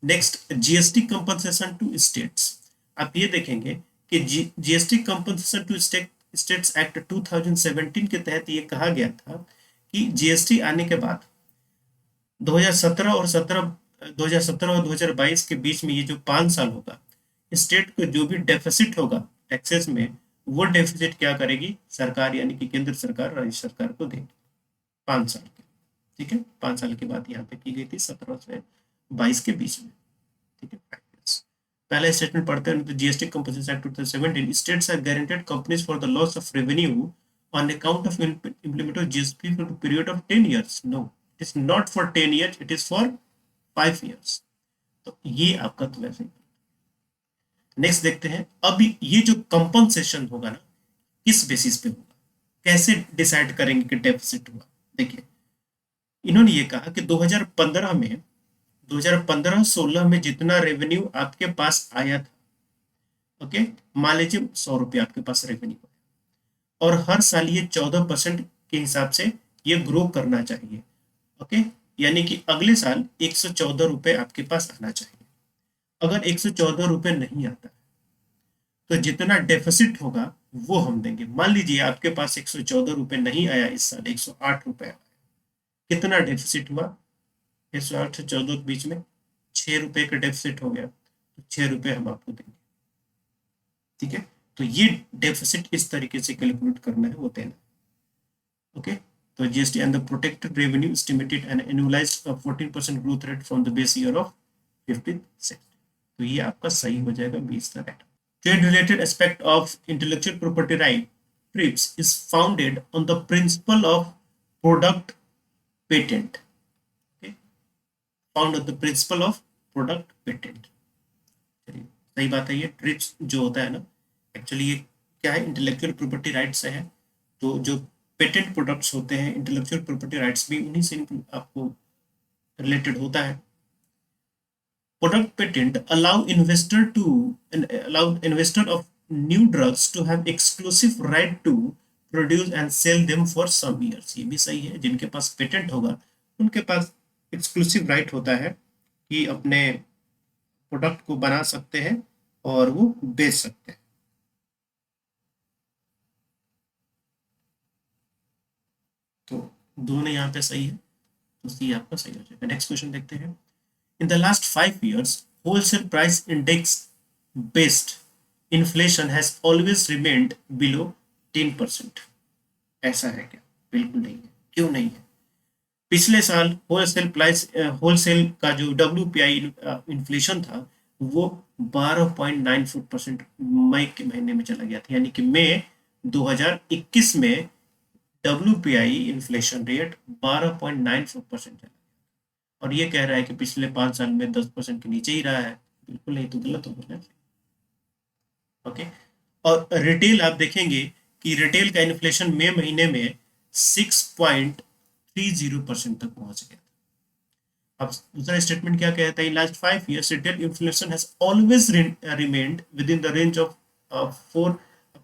Next, GST compensation to states. आप ये देखेंगे कि GST compensation to states act 2017 के तहत ये कहा गया था कि जीएसटी आने के बाद 2017 और 2022 के बीच में ये जो 5 साल होगा, स्टेट को जो भी डेफिसिट होगा टैक्सेस में, वो डेफिसिट क्या करेगी सरकार, यानी कि केंद्र सरकार राज्य सरकार को देगी 5 साल के, ठीक है। 5 साल की बात यहाँ पे की गई थी 17 से 22 के बीच में, ठीक है। पहला स्टेटमेंट पढ़ते हैं, GST compensation act 2017, states are guaranteed companies for the loss of revenue on account of implement of GST for the period of 10 years। No, it is not for 10 years, it is for 5 years। तो ये आपका तो वैसे ही। Next देखते हैं, अब ये जो कंपनसेशन होगा ना, किस बेसिस पे होगा, कैसे डिसाइड करेंगे कि डेफिसिट हुआ। देखिए, इन्होंने ये कहा कि 2015 में 2015-16 में जितना रेवेन्यू आपके पास आया था, ओके, मान लीजिए 100 रुपये आपके पास रेवेन्यू है, और हर साल ये 14% के हिसाब से ये ग्रो करना चाहिए, ओके। यानी कि अगले साल 114 रुपये आपके पास आना चाहिए। अगर 114 रुपये नहीं आता तो जितना डेफिसिट होगा वो हम देंगे। मान लीजिए आपके पास 114 रुपये नहीं आया, इस साल 108 रुपये आया, कितना डेफिसिट हुआ, 108 से 14 के बीच में 6 रुपये का डेफिसिट हो गया, तो 6 रुपये हम आपको देंगे, ठीक है। तो ये डेफिसिट इस तरीके से कैलकुलेट करना है, वो देना, ओके। तो GST and the protected revenue estimated and annualised 14% growth rate from the base year of 1560। तो ये आपका सही हो जाएगा, 20 का right. Trade related aspect of intellectual property right TRIPS is founded on the principle of product patent. Okay, found on the principle of product patent. चलिए, सही बात है। ये ट्रिप्स जो होता है ना, एक्चुअली ये क्या है, इंटेलेक्चुअल प्रॉपर्टी राइट्स है। तो जो पेटेंट प्रोडक्ट्स होते हैं, इंटेलेक्चुअल प्रॉपर्टी राइट्स भी उन्हीं से आपको रिलेटेड होता है। Product patent allow investor of new drugs to have exclusive right to produce and sell them for some years। ये भी सही है, जिनके पास पेटेंट होगा उनके पास एक्सक्लूसिव राइट होता है कि अपने प्रोडक्ट को बना सकते हैं और वो बेच सकते हैं। तो दोनों यहाँ पे सही है, तो सी आपका सही हो जाएगा। नेक्स्ट क्वेश्चन देखते हैं। In the last 5 years, wholesale price index based inflation has always remained below 10%। ऐसा है क्या? बिल्कुल नहीं है। क्यों नहीं है? पिछले साल होलसेल का जो WPI इन्फ्लेशन था वो 12.94% मई के महीने में चला गया था, यानी कि मई 2021 में WPI इन्फ्लेशन रेट 12.94% चला, और ये कह रहा है कि पिछले 5 साल में 10% के नीचे ही रहा है। बिल्कुल नहीं, तो गलत हो गया। ओके, और रिटेल आप देखेंगे कि रिटेल का इन्फ्लेशन मई महीने में 6.30% तक पहुंच गया था। अब दूसरा स्टेटमेंट क्या कहता है, last 5 years retail inflation has always remained with in the range of 4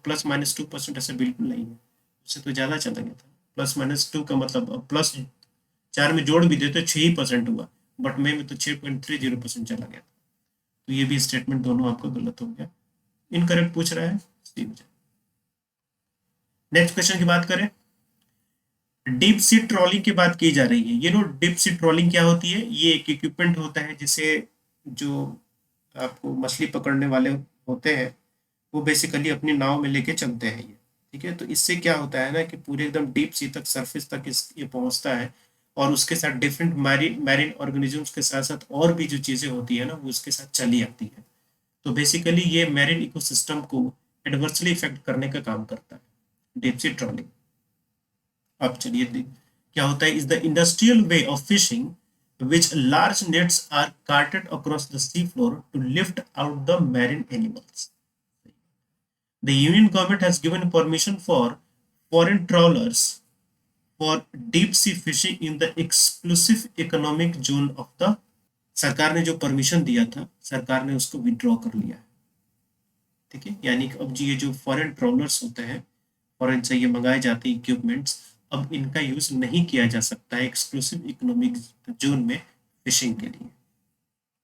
±2%। ऐसे बिल्कुल नहीं है, उससे तो ज्यादा चला गया था। +-2 का मतलब प्लस 4 में जोड़ भी दे तो 6% हुआ, बट मई में तो 6.30% चला गया था। तो ये भी स्टेटमेंट दोनों आपका गलत हो गया, इनकरेक्ट पूछ रहा है। नेक्स्ट क्वेश्चन की बात करें, डीप सी ट्रॉलिंग की बात की जा रही है। ये नो डीप सी ट्रॉलिंग क्या होती है, ये एक इक्विपमेंट होता है जिसे जो आपको मछली पकड़ने वाले होते हैं वो बेसिकली अपनी नाव में लेके चलते हैं ये, ठीक है। तो इससे क्या होता है ना कि पूरे एकदम डीप सी तक, सरफेस तक ये पहुंचता है, और उसके साथ डिफरेंट मैरिन ऑर्गेनिजम्स के साथ साथ और भी जो चीजें होती है ना वो उसके साथ चली आती है। तो बेसिकली ये मैरिन इकोसिस्टम को एडवर्सली इफेक्ट करने का काम करता है डीप सी ट्रॉलिंग। अब चलिए क्या होता है, is the industrial way of fishing which large nets are carted across the seafloor to lift out the marine animals. The Union government has given permission for foreign trawlers for deep sea fishing in the exclusive economic zone of the, सरकार ने जो permission दिया था सरकार ने उसको withdraw कर लिया है, ठीक है। यानी कि अब जी ये जो फॉरेन ट्रॉलर्स होते हैं, फॉरेन से ये मंगाए जाते हैं इक्विपमेंट्स, अब इनका यूज नहीं किया जा सकता है एक्सक्लूसिव इकोनॉमिक जोन में फिशिंग के लिए,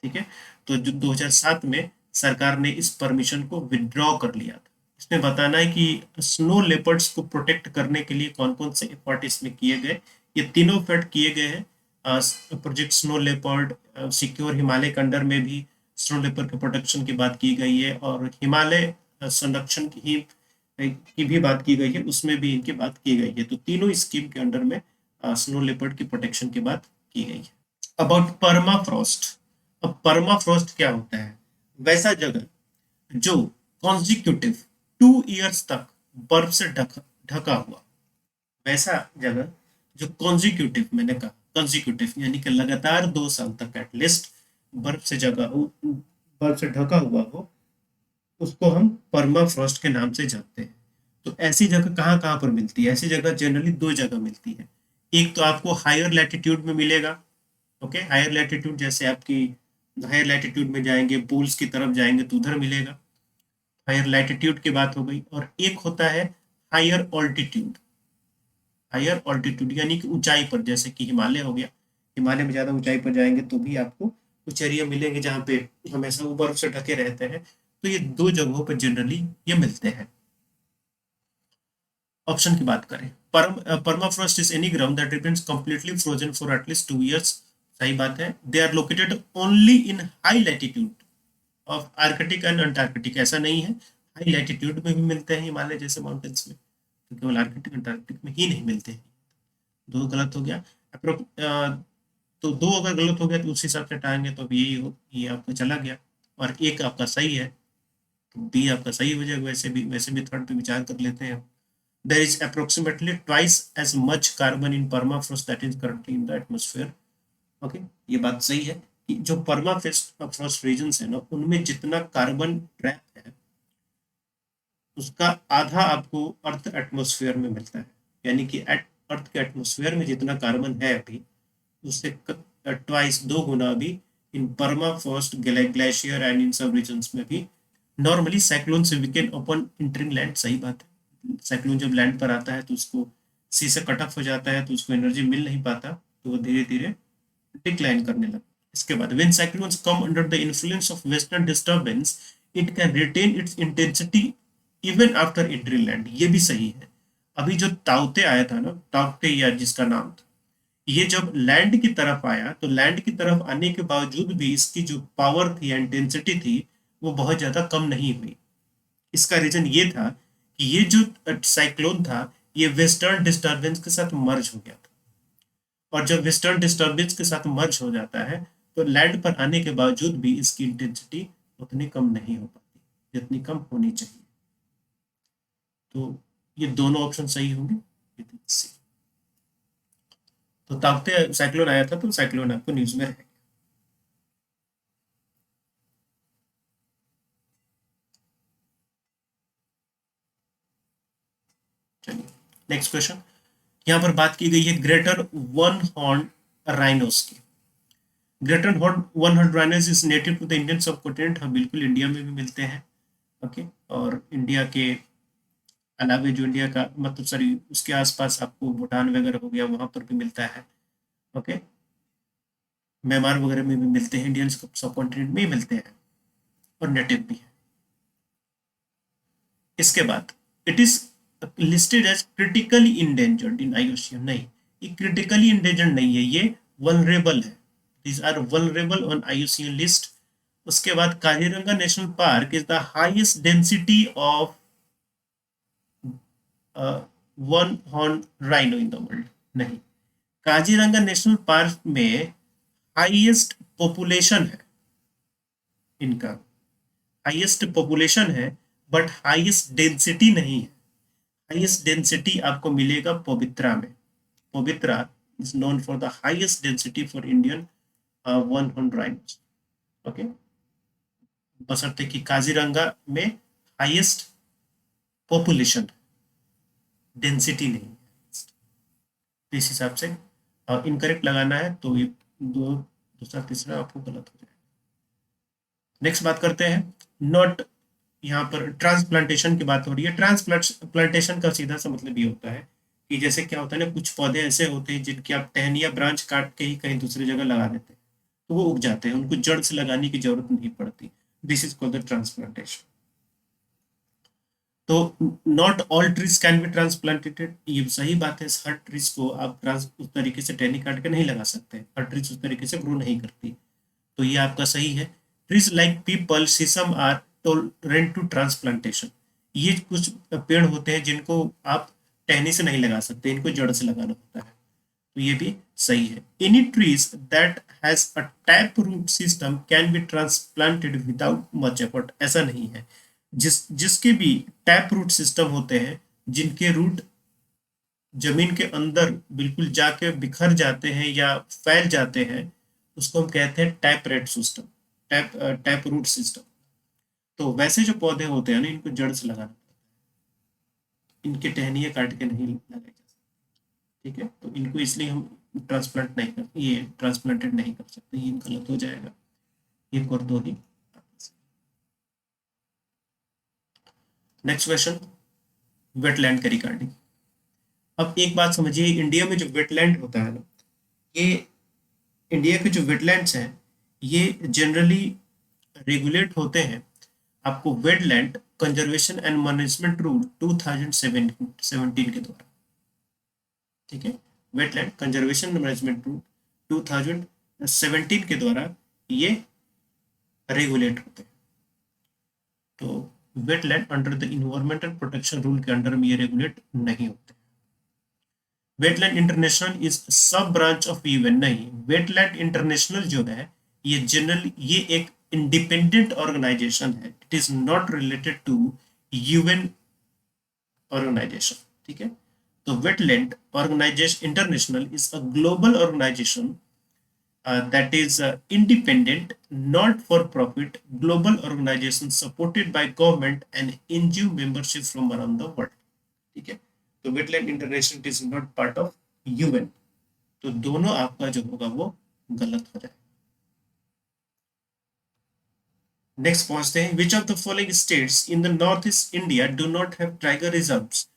ठीक है। तो जो 2007 में सरकार ने इस परमिशन को विड्रॉ कर लिया था। इसमें बताना है कि स्नो लेपर्ड्स को प्रोटेक्ट करने के लिए कौन कौन से एफर्ट इसमें किए गए, ये तीनों एफर्ट किए गए हैं। Project snow leopard, secure Himalaya के अंडर में भी स्नो लेपर्ड के प्रोटेक्शन की बात की गई है, और हिमालय संरक्षण की भी बात की गई है, उसमें भी इनकी बात की गई है। तो तीनों स्कीम के अंडर में स्नो लेपर्ड की प्रोटेक्शन की बात की गई है। अबाउट परमाफ्रॉस्ट, अब परमाफ्रॉस्ट क्या होता है, वैसा जगह जो कॉन्जिक्यूटिव 2 इयर्स तक बर्फ से ढका हुआ, वैसा जगह जो कॉन्जिक्यूटिव, मैंने कहा कॉन्जिक्यूटिव यानी कि लगातार 2 साल तक एटलीस्ट बर्फ से बर्फ से ढका हुआ हो, उसको हम परमाफ्रॉस्ट के नाम से जानते हैं। तो ऐसी जगह कहाँ कहाँ पर मिलती है, ऐसी जगह जनरली 2 जगह मिलती है। एक तो आपको हायर लैटिट्यूड में मिलेगा, ओके, हायर लैटिट्यूड जैसे आपकी हायर लैटिट्यूड में जाएंगे, पोल्स की तरफ जाएंगे तो उधर मिलेगा, हायर लैटिट्यूड की बात हो गई। और एक होता है हायर ऑल्टीट्यूड, हायर ऑल्टीट्यूड यानी कि ऊंचाई पर, जैसे कि हिमालय हो गया, हिमालय में ज्यादा ऊंचाई पर जाएंगे तो भी आपको कुछ एरिया मिलेंगे जहाँ पे हमेशा वो बर्फ से ढके रहते हैं। तो ये 2 जगहों पर जनरली ये मिलते हैं। ऑप्शन की बात करें, permafrost is any ground that remains completely frozen for at least 2 years, सही बात है। They are located only in high latitude of Arctic and Antarctic, ऐसा नहीं है, हाई लैटिट्यूड में भी मिलते हैं हिमालय जैसे माउंटेन्स में, तो केवल आर्कटिक अंटार्कटिक में ही नहीं मिलते हैं। दो गलत हो गया। तो दो अगर गलत हो गया तो उस हिसाब से हटाएंगे तो ये आपका चला गया, और एक आपका सही है, तो बी आपका सही हो जाएगा। वैसे भी थर्ड पे विचार कर लेते हैं। There is approximately twice as much carbon in permafrost that is currently in the atmosphere, okay. ये बात सही है कि जो परमाफ्रॉस्ट रीजन्स है ना उनमें जितना कार्बन ट्रैप है उसका आधा आपको अर्थ एटमॉस्फेयर में मिलता है, यानी कि अर्थ के एटमॉस्फेयर में जितना कार्बन है अभी उससे ट्वाइस, 2 गुना अभी इन परमाफ्रॉस्ट ग्लेशियर एंड इन सब रीजन्स में भी। नॉर्मली साइक्लोन से वीकेंड ओपन इंटरिंग लैंड, सही बात है, साइक्लोन जब लैंड पर आता है तो उसको सी से कट ऑफ हो जाता है, तो उसको एनर्जी मिल नहीं पाता, तो वो धीरे धीरे डिक्लाइन करने लगा। इसके बाद when cyclones come under the influence of western disturbance it can retain its intensity even after entering land, ये भी सही है। अभी जो ताउते आया था ना, ताउते या जिसका नाम था, ये जब लैंड की तरफ आया तो लैंड की तरफ आने के बावजूद भी इसकी जो पावर थी, इंटेंसिटी थी, वो बहुत ज्यादा कम नहीं हुई। इसका रीजन ये था कि ये जो साइक्लोन था ये वेस्टर्न डिस्टर्बेंस के साथ मर्ज हो गया था, और जब वेस्टर्न डिस्टर्बेंस के साथ मर्ज हो जाता है तो लैंड पर आने के बावजूद भी इसकी इंटेंसिटी उतनी कम नहीं हो पाती जितनी कम होनी चाहिए। तो ये दोनों ऑप्शन सही होंगे। तो ताकते साइक्लोन आया था तो साइक्लोन आपको न्यूज में रहेगा। चलिए नेक्स्ट क्वेश्चन, यहाँ पर बात की गई है ग्रेटर वन हॉर्न राइनोस की। Greater horn one horn rhinos is native to the Indian subcontinent, हाँ बिल्कुल इंडिया में भी मिलते हैं। ओके, और इंडिया के अलावा जो इंडिया का मतलब सॉरी उसके आसपास आपको भूटान वगैरह हो गया, वहां पर भी मिलता है। ओके, म्यांमार वगैरह में भी मिलते हैं, इंडियन सब कॉन्टिनेंट में ही मिलते हैं और नेटिव भी है। इसके बाद it is listed as critically endangered in IUCN, नहीं ये क्रिटिकली इंडेंजर्ड नहीं है, ये वल्नरेबल है, these are vulnerable on IUCN list. उसके बाद Kaziranga national park is the highest density of one horn rhino in the world, नहीं काजीरंगा नेशनल पार्क में हाईएस्ट पॉपुलेशन है इनका, हाईएस्ट पॉपुलेशन है बट हाईएस्ट डेंसिटी नहीं है। हाईएस्ट डेंसिटी आपको मिलेगा पवित्रा में, Pobitora is known for the highest density for Indian one horn rhinos. Okay, बशर्ते कि काजीरंगा में हाईएस्ट पॉपुलेशन, डेंसिटी नहीं है, इस हिसाब से इनकरेक्ट लगाना है तो ये दूसरा तीसरा आपको गलत हो जाएगा। नेक्स्ट बात करते हैं नॉट, यहाँ पर ट्रांसप्लांटेशन की बात हो रही है। ट्रांसप्लांटेशन का सीधा सा मतलब ये होता है कि जैसे क्या होता है ना, कुछ पौधे ऐसे होते हैं जिनकी आप टहनी या ब्रांच काट के ही कहीं दूसरी जगह लगा देते हैं तो वो उग जाते हैं, उनको जड़ से लगाने की जरूरत नहीं पड़ती। This is called the transplantation. तो not all trees can be transplanted, ये सही बात है, हर ट्रीज को आप उस तरीके से टहनी काट के नहीं लगा सकते, हर ट्रीज उस तरीके से ग्रो नहीं करती, तो ये आपका सही है। Trees like peepal sisam are tolerant to transplantation, ये कुछ पेड़ होते हैं जिनको आप टहनी से नहीं लगा सकते, इनको जड़ से लगाना होता है, तो ये भी सही है। Any trees that has a tap root system can be transplanted without much effort, ऐसा नहीं है, जिसके भी टैप रूट सिस्टम होते हैं, जिनके रूट जमीन के अंदर बिल्कुल जाके बिखर जाते हैं या फैल जाते हैं, उसको हम कहते हैं tap rate system, tap root system. तो वैसे जो पौधे होते हैं ना, इनको जड़ से लगाना पड़ता है, इनके टहनियाँ काट के नहीं लगाए जा सकते, ठीक है, तो इनको इसलिए हम ट्रांसप्लांट नहीं कर, ये ट्रांसप्लांटेड नहीं कर सकते, ये गलत हो जाएगा, एक और दो ही। नेक्स्ट क्वेश्चन वेटलैंड के रिगार्डिंग। अब एक बात समझिए, इंडिया में जो वेटलैंड होता है ना, ये इंडिया के जो वेटलैंड्स हैं ये जनरली रेगुलेट होते हैं आपको wetland conservation and management rule 2017 के द्वारा, ठीक है, वेटलैंड कंजर्वेशन मैनेजमेंट रूल 2017 के द्वारा ये रेगुलेट होते हैं। तो wetland under the environmental protection rule के अंडर में ये रेगुलेट नहीं होते। Wetland international is sub branch of UN, नहीं वेटलैंड इंटरनेशनल जो है ये जनरल, ये एक इंडिपेंडेंट ऑर्गेनाइजेशन है, it is not related to UN organisation, ठीक है। तो wetland organisation international is a global organisation that is independent, not for profit global organization supported by government and NGO membership from around the world, ठीक है। तो wetland international is not part of UN, तो दोनों आपका जो होगा वो गलत हो जाएगा। नेक्स्ट पहुंचते हैं, which of the following states in the north east India do not have tiger reserves.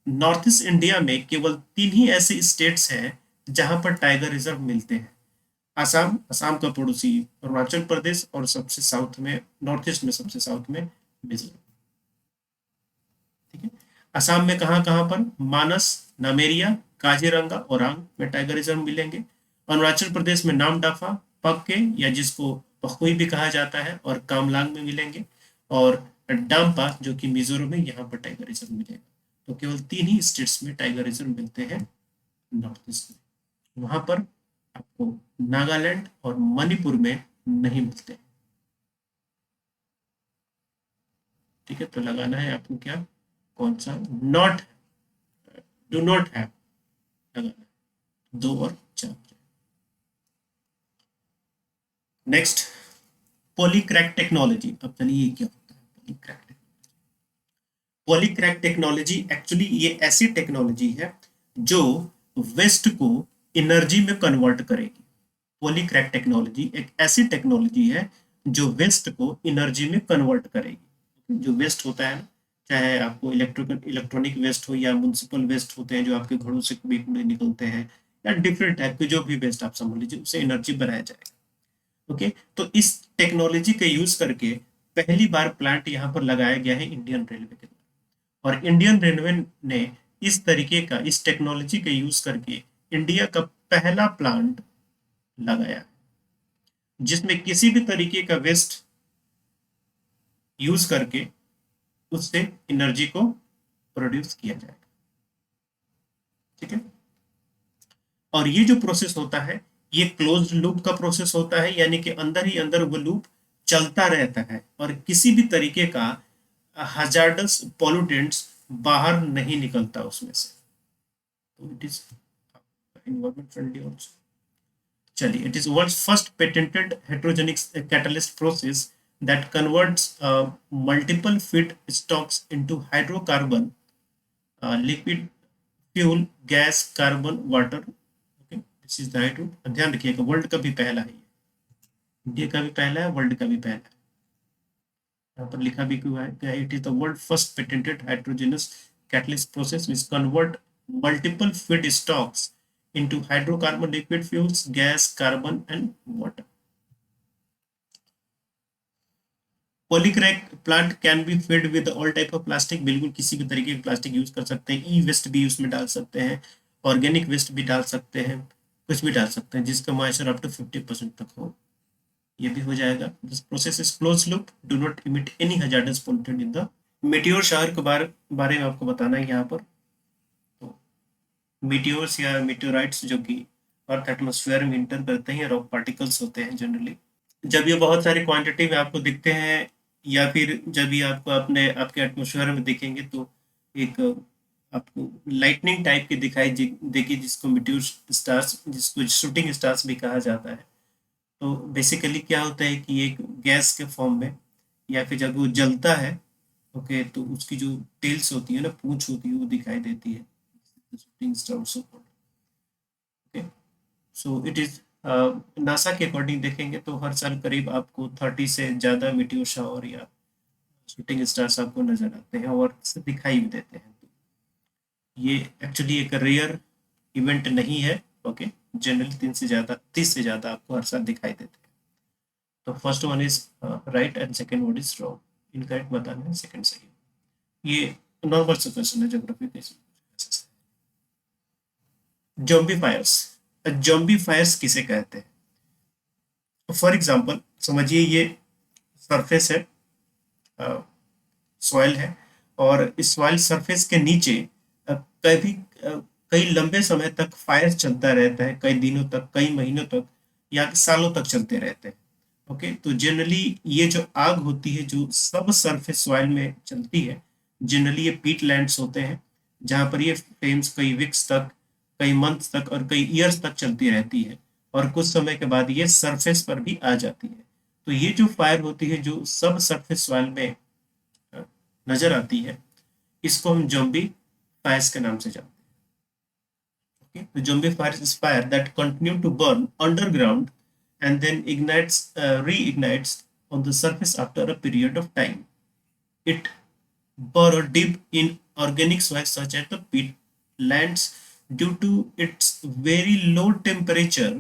North east India में केवल 3 ही ऐसे स्टेट्स हैं जहां पर टाइगर रिजर्व मिलते हैं, असम, असम का पड़ोसी अरुणाचल प्रदेश, और सबसे साउथ में नॉर्थ ईस्ट में सबसे साउथ में मिजोरम, ठीक है। असम में कहाँ कहाँ पर मानस, नामेरिया, काजीरंगा, ओरांग में टाइगर रिजर्व मिलेंगे। अरुणाचल प्रदेश में नामदाफा, पक्के या जिसको पखुई भी कहा जाता है, और कामलांग में मिलेंगे, और डाम्पा जो कि मिजोरम में, यहाँ पर टाइगर रिजर्व मिलेगा। तो केवल 3 ही स्टेट्स में टाइगर रिजर्व मिलते हैं नॉर्थ ईस्ट में, वहां पर आपको नागालैंड और मणिपुर में नहीं मिलते, ठीक है। तो लगाना है आपको क्या, कौन सा, नॉट, डू नॉट हैव लगाना है, 2 और 4। Next polycrack technology. अब चलिए ये क्या होता है polycrack technology. Polycrack technology actually ये ऐसी टेक्नोलॉजी है जो वेस्ट को एनर्जी में कन्वर्ट करेगी। पॉलीक्रैक टेक्नोलॉजी एक ऐसी टेक्नोलॉजी है जो वेस्ट को एनर्जी में कन्वर्ट करेगी। जो वेस्ट होता है ना, चाहे आपको इलेक्ट्रॉनिक वेस्ट हो या म्युनिसिपल वेस्ट होते हैं जो आपके घरों से कूड़े कूड़े निकलते हैं, या डिफरेंट टाइप के जो भी वेस्ट आप समझ लीजिए, उसे एनर्जी बनाया जाएगा। ओके, तो इस टेक्नोलॉजी का यूज करके पहली बार प्लांट यहाँ पर लगाया गया है इंडियन रेलवे के द्वारा। और इंडियन रेलवे ने इस तरीके का, इस टेक्नोलॉजी का यूज करके इंडिया का पहला प्लांट लगाया जिसमें किसी भी तरीके का वेस्ट यूज करके उससे एनर्जी को प्रोड्यूस किया जाएगा। ठीक है, और ये जो प्रोसेस होता है ये क्लोज्ड लूप का प्रोसेस होता है, यानी कि अंदर ही अंदर वो लूप चलता रहता है और किसी भी तरीके का हजार्डस पॉल्यूटेंट्स बाहर नहीं निकलता उसमें से। तो it is environment friendly also. चलिए, it is world's first patented heterogenic catalyst process that converts multiple feedstocks into hydrocarbon, liquid fuel, gas, carbon, water. Okay, this is the hydro. ध्यान रखिएगा, world का भी पहला है, इंडिया का भी पहला है, वर्ल्ड का भी पहला है। यहाँ पर लिखा भी हुआ है, it is the world first patented hydrogenous catalyst process which convert multiple feedstocks into hydrocarbon, liquid fuels, gas, carbon and water. Polycrack plant can be filled with all type of plastic. बिल्कुल किसी भी तरीके की plastic use कर सकते हैं, ई waste भी उसमें डाल सकते हैं, ऑर्गेनिक वेस्ट भी डाल सकते हैं, कुछ भी डाल सकते हैं जिसका मॉइस्चर अप टू 50% तक हो, ये भी हो जाएगा। This process is close loop, do not emit any hazardous pollutant in the. Meteor shower के बारे में आपको बताना है यहाँ पर। तो मीटियोर्स या मीटियोराइट्स जो कि अर्थ एटमोस्फेयर में इंटर करते हैं, रॉक पार्टिकल्स होते हैं जनरली। जब ये बहुत सारी क्वांटिटी में आपको दिखते हैं या फिर जब ये आपको आपके एटमोस्फेयर में दिखेंगे तो एक आपको लाइटनिंग टाइप की दिखाई देगी, जिसको मीटियोर स्टार्स, जिसको शूटिंग स्टार्स भी कहा जाता है। तो बेसिकली क्या होता है कि एक गैस के फॉर्म में या फिर जब वो जलता है, ओके, तो उसकी जो टेल्स होती है ना, पूंछ होती है, वो दिखाई देती है, shooting stars. Okay, so it is NASA के अकॉर्डिंग देखेंगे तो हर साल करीब आपको 30 से ज़्यादा मीटियोर शावर या शूटिंग स्टार्स आपको नजर आते हैं और दिखाई भी देते हैं। तो ये एक्चुअली एक रेयर इवेंट नहीं है। ओके, जनरली 30 से ज़्यादा आपको हर साल दिखाई देते हैं। तो first one is right and second one is wrong, incorrect बताना है, सेकेंड सही। ये नॉर्मल सा क्वेश्चन है ज्योग्राफी का। जॉम्बी फायर्स, जॉम्बी फायर्स किसे कहते हैं? फॉर एग्जाम्पल समझिए ये सरफेस है, सॉइल है, और इस सॉइल सरफेस के नीचे कई लंबे समय तक फायर चलता रहता है, कई दिनों तक, कई महीनों तक या सालों तक चलते रहते हैं। ओके, तो जनरली ये जो आग होती है जो सब सरफेस सॉइल में चलती है, जनरली ये पीट लैंड्स होते हैं जहाँ पर ये फ्लेम्स कई वीक्स तक, कई मंथ्स तक और कई ईयर्स तक चलती रहती है और कुछ समय के बाद ये सरफेस पर भी आ जाती है। तो ये जो फायर होती है जो सब सरफेस सॉइल में नजर आती है, इसको हम जॉम्बी फायर्स के नाम से जानते हैं। ओके, तो zombie fire is fire that continue to burn underground and then reignites on the surface after a period of time. It burrow deep in organic soil such as the peatlands. Due to its very low temperature,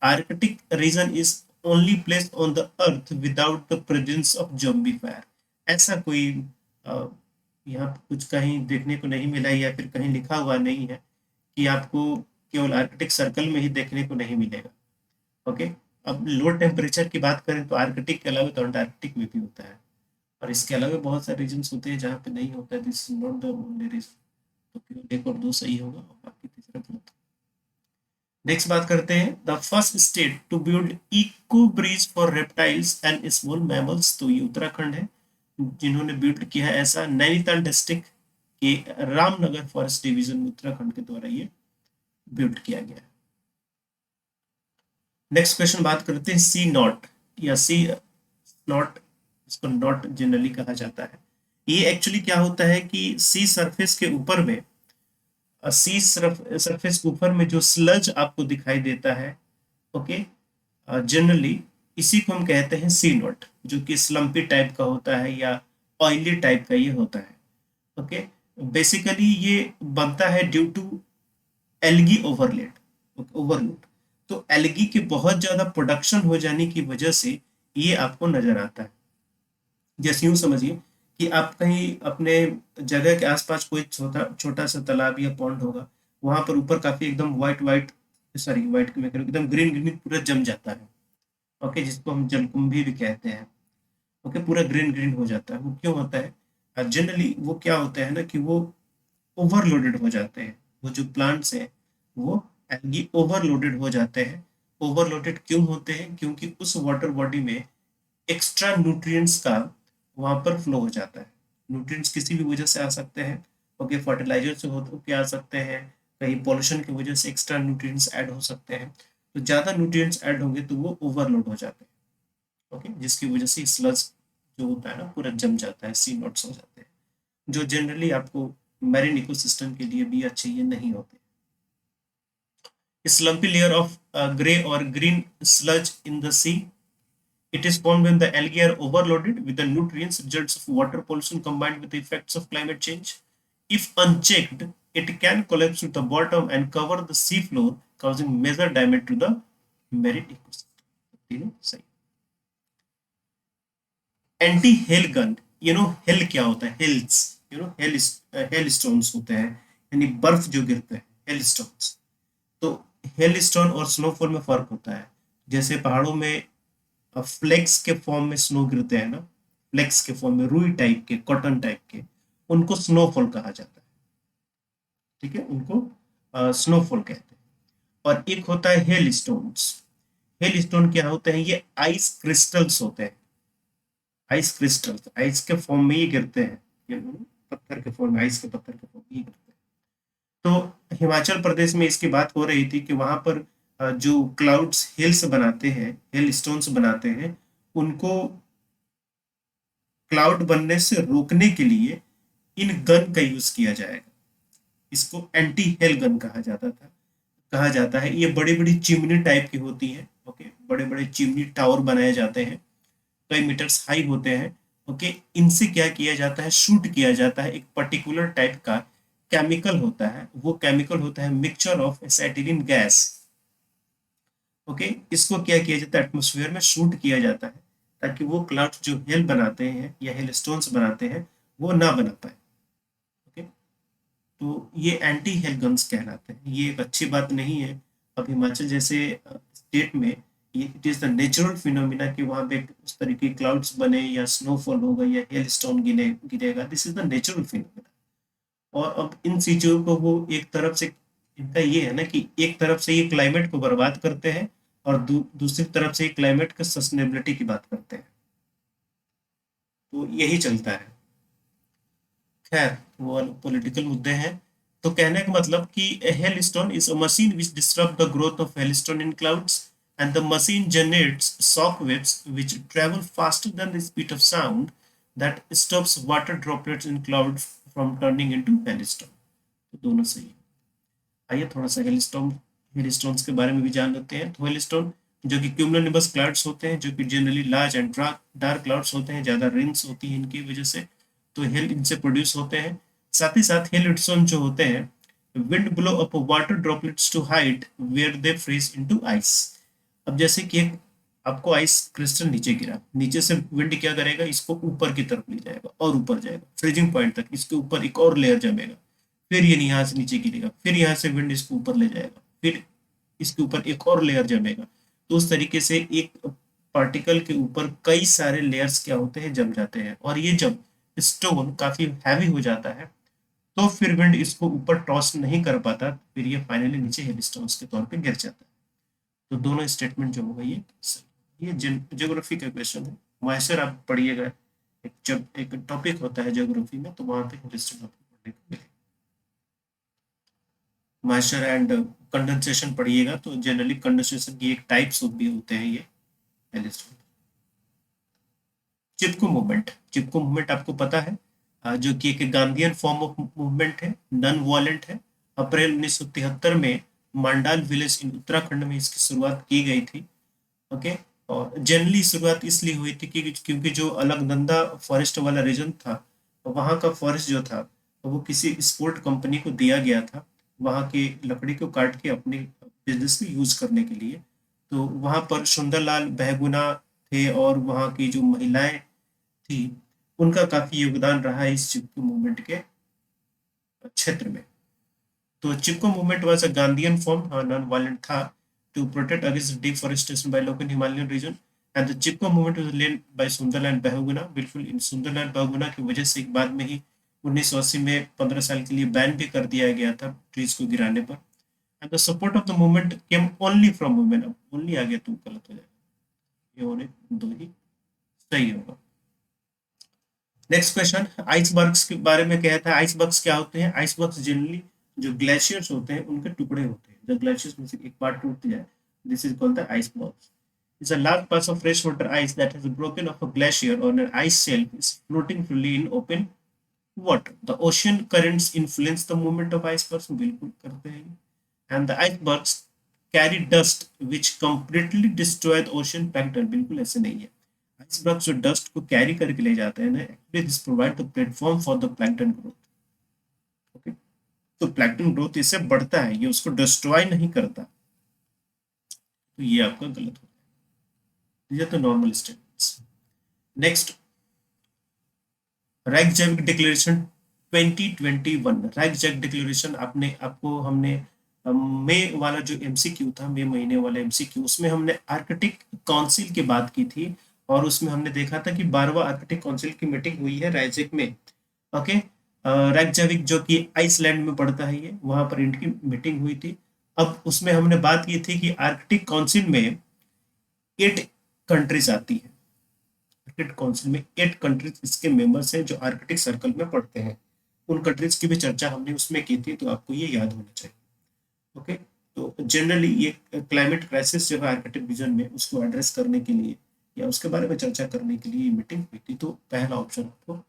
Arctic region is only place on the earth without the presence of zombie fire. ऐसा कोई यहाँ कुछ कहीं देखने को नहीं मिला या फिर कहीं लिखा हुआ नहीं है कि आपको केवल आर्कटिक सर्कल में ही देखने को नहीं मिलेगा। ओके, अब लो टेम्परेचर की बात करें तो आर्कटिक के अलावा तो अंटार्कटिक में भी होता है, और इसके अलावा बहुत सारे रीजन्स होते हैं जहाँ पे नहीं होता है। This is not the only reason. तो केवल एक और दो सही होगा और बाकी तीसरा गलत। नेक्स्ट बात करते हैं, the first state to build eco bridge for reptiles and small mammals. तो ये उत्तराखंड है जिन्होंने बिल्ड किया है ऐसा। नैनीताल डिस्ट्रिक्ट के रामनगर फॉरेस्ट डिवीजन उत्तराखंड के द्वारा ये बिल्ड किया गया है। नेक्स्ट क्वेश्चन बात करते हैं सी नॉट या सी स्लॉट, इसको नॉट जनरली कहा जाता है। ये एक्चुअली क्या होता है कि सी सरफेस के ऊपर में, सी सरफेस के ऊपर में जो स्लज आपको दिखाई देता है, ओके, जनरली इसी को हम कहते हैं सी नोट, जो कि स्लम्पी टाइप का होता है या ऑयली टाइप का ये होता है। ओके, बेसिकली ये बनता है ड्यू टू एल्गी ओवरलोड। तो एल्गी की बहुत ज्यादा प्रोडक्शन हो जाने की वजह से ये आपको नजर आता है। जैसे यूं समझिए कि आप कहीं अपने जगह के आसपास कोई छोटा छोटा सा तालाब या पॉन्ड होगा, वहां पर ऊपर काफी एकदम व्हाइट व्हाइट, सॉरी व्हाइट में एकदम ग्रीन ग्रीन पूरा जम जाता है। ओके, जिसको हम जलकुंभी भी कहते हैं। ओके, पूरा ग्रीन ग्रीन हो जाता है। वो क्यों होता है? जनरली वो क्या होता है ना कि वो ओवरलोडेड हो जाते हैं। वो जो प्लांट्स हैं वो एल्गी ओवरलोडेड हो जाते हैं। ओवरलोडेड क्यों होते हैं? क्योंकि उस वाटर बॉडी में एक्स्ट्रा न्यूट्रिएंट्स का वहां पर फ्लो हो जाता है। न्यूट्रिएंट्स किसी भी वजह से आ सकते हैं। ओके, फर्टिलाइजर से होके आ सकते हैं, कहीं पॉल्यूशन की वजह से एक्स्ट्रा न्यूट्रिएंट्स ऐड हो सकते हैं। तो ज्यादा न्यूट्रिएंट्स ऐड होंगे तो वो ओवरलोड हो जाते हैं। ओके, जिसकी वजह से स्लज जो होता है ना पूरा जम जाता है, सी नोट्स हो जाते हैं, जो जनरली आपको मैरीन इकोसिस्टम के लिए भी अच्छे ये नहीं होते। Slumpy layer of gray or green sludge in the sea. It is formed when the algae are overloaded with the nutrients results of water pollution combined with the effects of climate change. If unchecked, it can collapse to the bottom and cover the sea floor, causing major damage to the marine ecosystem. तीनों सही। Anti hail gun, hello क्या होता है? हेल्स, hail stones होते हैं, यानी बर्फ जो गिरते हैं, हेल स्टोन्स। तो हेल स्टोन और स्नोफॉल में फर्क होता है। जैसे पहाड़ों में फ्लेक्स के फॉर्म में स्नो गिरते हैं ना, फ्लेक्स के फॉर्म में, रुई टाइप के, कॉटन टाइप के, उनको स्नोफॉल कहा जाता है। ठीक है, उनको स्नोफॉल कहते हैं। और एक होता है हेल स्टोन्स। हेल स्टोन क्या होते हैं? ये आइस क्रिस्टल्स होते हैं। आइस क्रिस्टल्स आइस के फॉर्म में ये गिरते हैं, ये पत्थर के फॉर्म में, आइस के पत्थर के फॉर्म में ये गिरते हैं। तो हिमाचल प्रदेश में इसकी बात हो रही थी कि वहां पर जो क्लाउड्स हिल्स बनाते हैं, हिल स्टोन्स बनाते हैं, उनको क्लाउड बनने से रोकने के लिए इन गन का यूज किया जाएगा। इसको एंटी हेल गन कहा जाता है। ये बड़ी बड़ी चिमनी टाइप की होती है। ओके, बड़े बड़े चिमनी टावर बनाए जाते हैं, कई मीटर्स हाई होते हैं। ओके, इनसे क्या किया जाता है? शूट किया जाता है। एक पर्टिकुलर टाइप का केमिकल होता है, वो केमिकल होता है mixture of acetylene gas. Okay, इसको क्या किया जाता है? एटमोस्फेयर में शूट किया जाता है, ताकि वो क्लाउड जो हेल बनाते हैं या हेल स्टोन्स बनाते हैं वो ना बना पाए। ओके, तो ये एंटी हेल गन्स कहलाते हैं। ये एक अच्छी बात नहीं है। अब हिमाचल जैसे स्टेट में ये it is the natural phenomena कि वहां पे उस तरीके क्लाउड्स बने या स्नोफॉल होगा या हेल स्टोन गिरेगा। This is the natural phenomena. और अब इन चीजों को वो एक तरफ से, इनका ये है ना कि एक तरफ से ये क्लाइमेट को बर्बाद करते हैं और दूसरी तरफ से क्लाइमेट का सस्टेनेबिलिटी की बात करते हैं। तो यही चलता है। खैर, वो पॉलिटिकल मुद्दे हैं। तो कहने का मतलब कि hello stone is a machine which disturb the growth of hell stone in clouds and the machine generates shock waves which travel faster than the speed of sound that stops water droplets in cloud from turning into hello stone. तो दोनों सही है। आइए थोड़ा सा हिल stones के बारे में भी जान लेते हैं। तो हिल स्टोन जो कि क्यूमुलोनिम्बस क्लाउड्स होते हैं, जो कि generally large and dark clouds होते हैं, ज्यादा रेन्स होती है इनकी वजह से, तो हिल इनसे प्रोड्यूस होते हैं। साथ ही साथ हिल स्टोन जो होते हैं, wind blow up water droplets to height where they freeze into ice. अब जैसे कि एक आपको आइस क्रिस्टल नीचे गिरा, नीचे से विंड क्या करेगा? इसको ऊपर की तरफ ले जाएगा और ऊपर जाएगा फ्रीजिंग पॉइंट तक, इसके ऊपर एक और लेयर जमेगा, फिर ये यहाँ से नीचे गिरेगा, फिर यहाँ से विंड इसको ऊपर ले जाएगा, फिर इसके ऊपर एक और लेयर जमेगा। तो उस तरीके से एक पार्टिकल के ऊपर कई सारे लेयर्स क्या होते हैं? जम जाते हैं। और ये जब स्टोन काफी हैवी हो जाता है तो फिर विंड इसको ऊपर टॉस नहीं कर पाता, फिर ये फाइनली नीचे हेल स्टोन्स के तौर पे गिर जाता है। तो दोनों स्टेटमेंट जो होगा ये सही। ये ज्योग्राफी का क्वेश्चन है। मॉइस्चर आप पढ़िएगा, जब एक टॉपिक होता है ज्योग्राफी में तो वहां पे हिल स्टोन आपको पढ़ने को मिलेगा। मॉइस्चर एंड कंडेंसेशन पढ़िएगा, तो जनरली कंडेंसेशन की एक टाइप्स भी होते हैं ये एलिस्टोन। चिपको मूवमेंट आपको पता है, जो कि एक गांधीयन फॉर्म ऑफ मूवमेंट है, नॉन वायलेंट है। अप्रैल 1973 में मांडाल विलेज इन उत्तराखंड में इसकी शुरुआत की गई थी। ओके। और जनरली शुरुआत इसलिए हुई थी कि क्योंकि जो अलकनंदा फॉरेस्ट वाला रीजन था, वहाँ का फॉरेस्ट जो था वो किसी स्पोर्ट कंपनी को दिया गया था, वहाँ की लकड़ी को काट के अपने बिजनेस में यूज करने के लिए। तो वहाँ पर सुंदरलाल बहुगुणा थे, और वहाँ की जो महिलाएं थी उनका काफी योगदान रहा है इस चिपको मूवमेंट के क्षेत्र में। तो Chipko movement was a Gandhian form, non violent था, to protect against deforestation by local Himalayan region. And the Chipko movement was led by Sunderlal Bahuguna. बिल्कुल इन सुंदरलाल बहुगुणा की वजह से एक बाद में ही 1980 में 15 साल के लिए बैन भी कर दिया गया था ट्रीज को गिराने पर। And the support of the movement came only from women. अब ओनली आ गया तो गलत हो जाएगा, ये होने दो ही सही होगा। नेक्स्ट क्वेश्चन, आइसबर्ग्स के बारे में कहता है। आइसबर्ग्स क्या होते हैं? आइसबर्ग्स जनरली जो ग्लेशियर्स होते हैं उनके टुकड़े होते हैं, जब ग्लेशियर्स में से एक पार्ट टूट जाए, this is called the icebergs. It's a large patch of freshwater ice that has broken off a glacier or an ice shelf is floating freely in open water. The ocean currents influence the movement of icebergs. बिल्कुल करते हैं। And the icebergs carry dust which completely destroy the ocean plankton. बिल्कुल ऐसे नहीं है। Iceberg जो dust को carry करके ले जाते हैं ना, actually this provide the platform for the plankton growth. Okay, तो प्लैंकटन ग्रोथ इससे बढ़ता है, ये उसको डिस्ट्रॉय नहीं करता। तो ये आपका गलत हो गया, ये तो normal statements. Next, Reykjavik declaration 2021। Reykjavik declaration आपने आपको हमने मई वाला जो एमसीक्यू था, मई महीने वाला एमसीक्यू, उसमें हमने आर्कटिक काउंसिल की बात की थी, और उसमें हमने देखा था कि 12वां आर्कटिक काउंसिल की मीटिंग हुई है राइजिक में। ओके, रेगजैविक जो कि आइसलैंड में पड़ता है, ये वहां पर इनकी मीटिंग हुई थी। अब उसमें हमने बात की थी कि आर्कटिक काउंसिल में 8 कंट्रीज आती है। आर्कटिक काउंसिल में 8 कंट्रीज इसके मेंबर्स हैं जो आर्कटिक सर्कल में पढ़ते हैं। उन कंट्रीज की भी चर्चा हमने उसमें की थी, तो आपको ये याद होना चाहिए। ओके, तो जनरली ये क्लाइमेट क्राइसिस जो है आर्कटिक रीजन में, उसको एड्रेस करने के लिए या उसके बारे में चर्चा करने के लिए ये मीटिंग हुई थी, तो पहला ऑप्शन आपको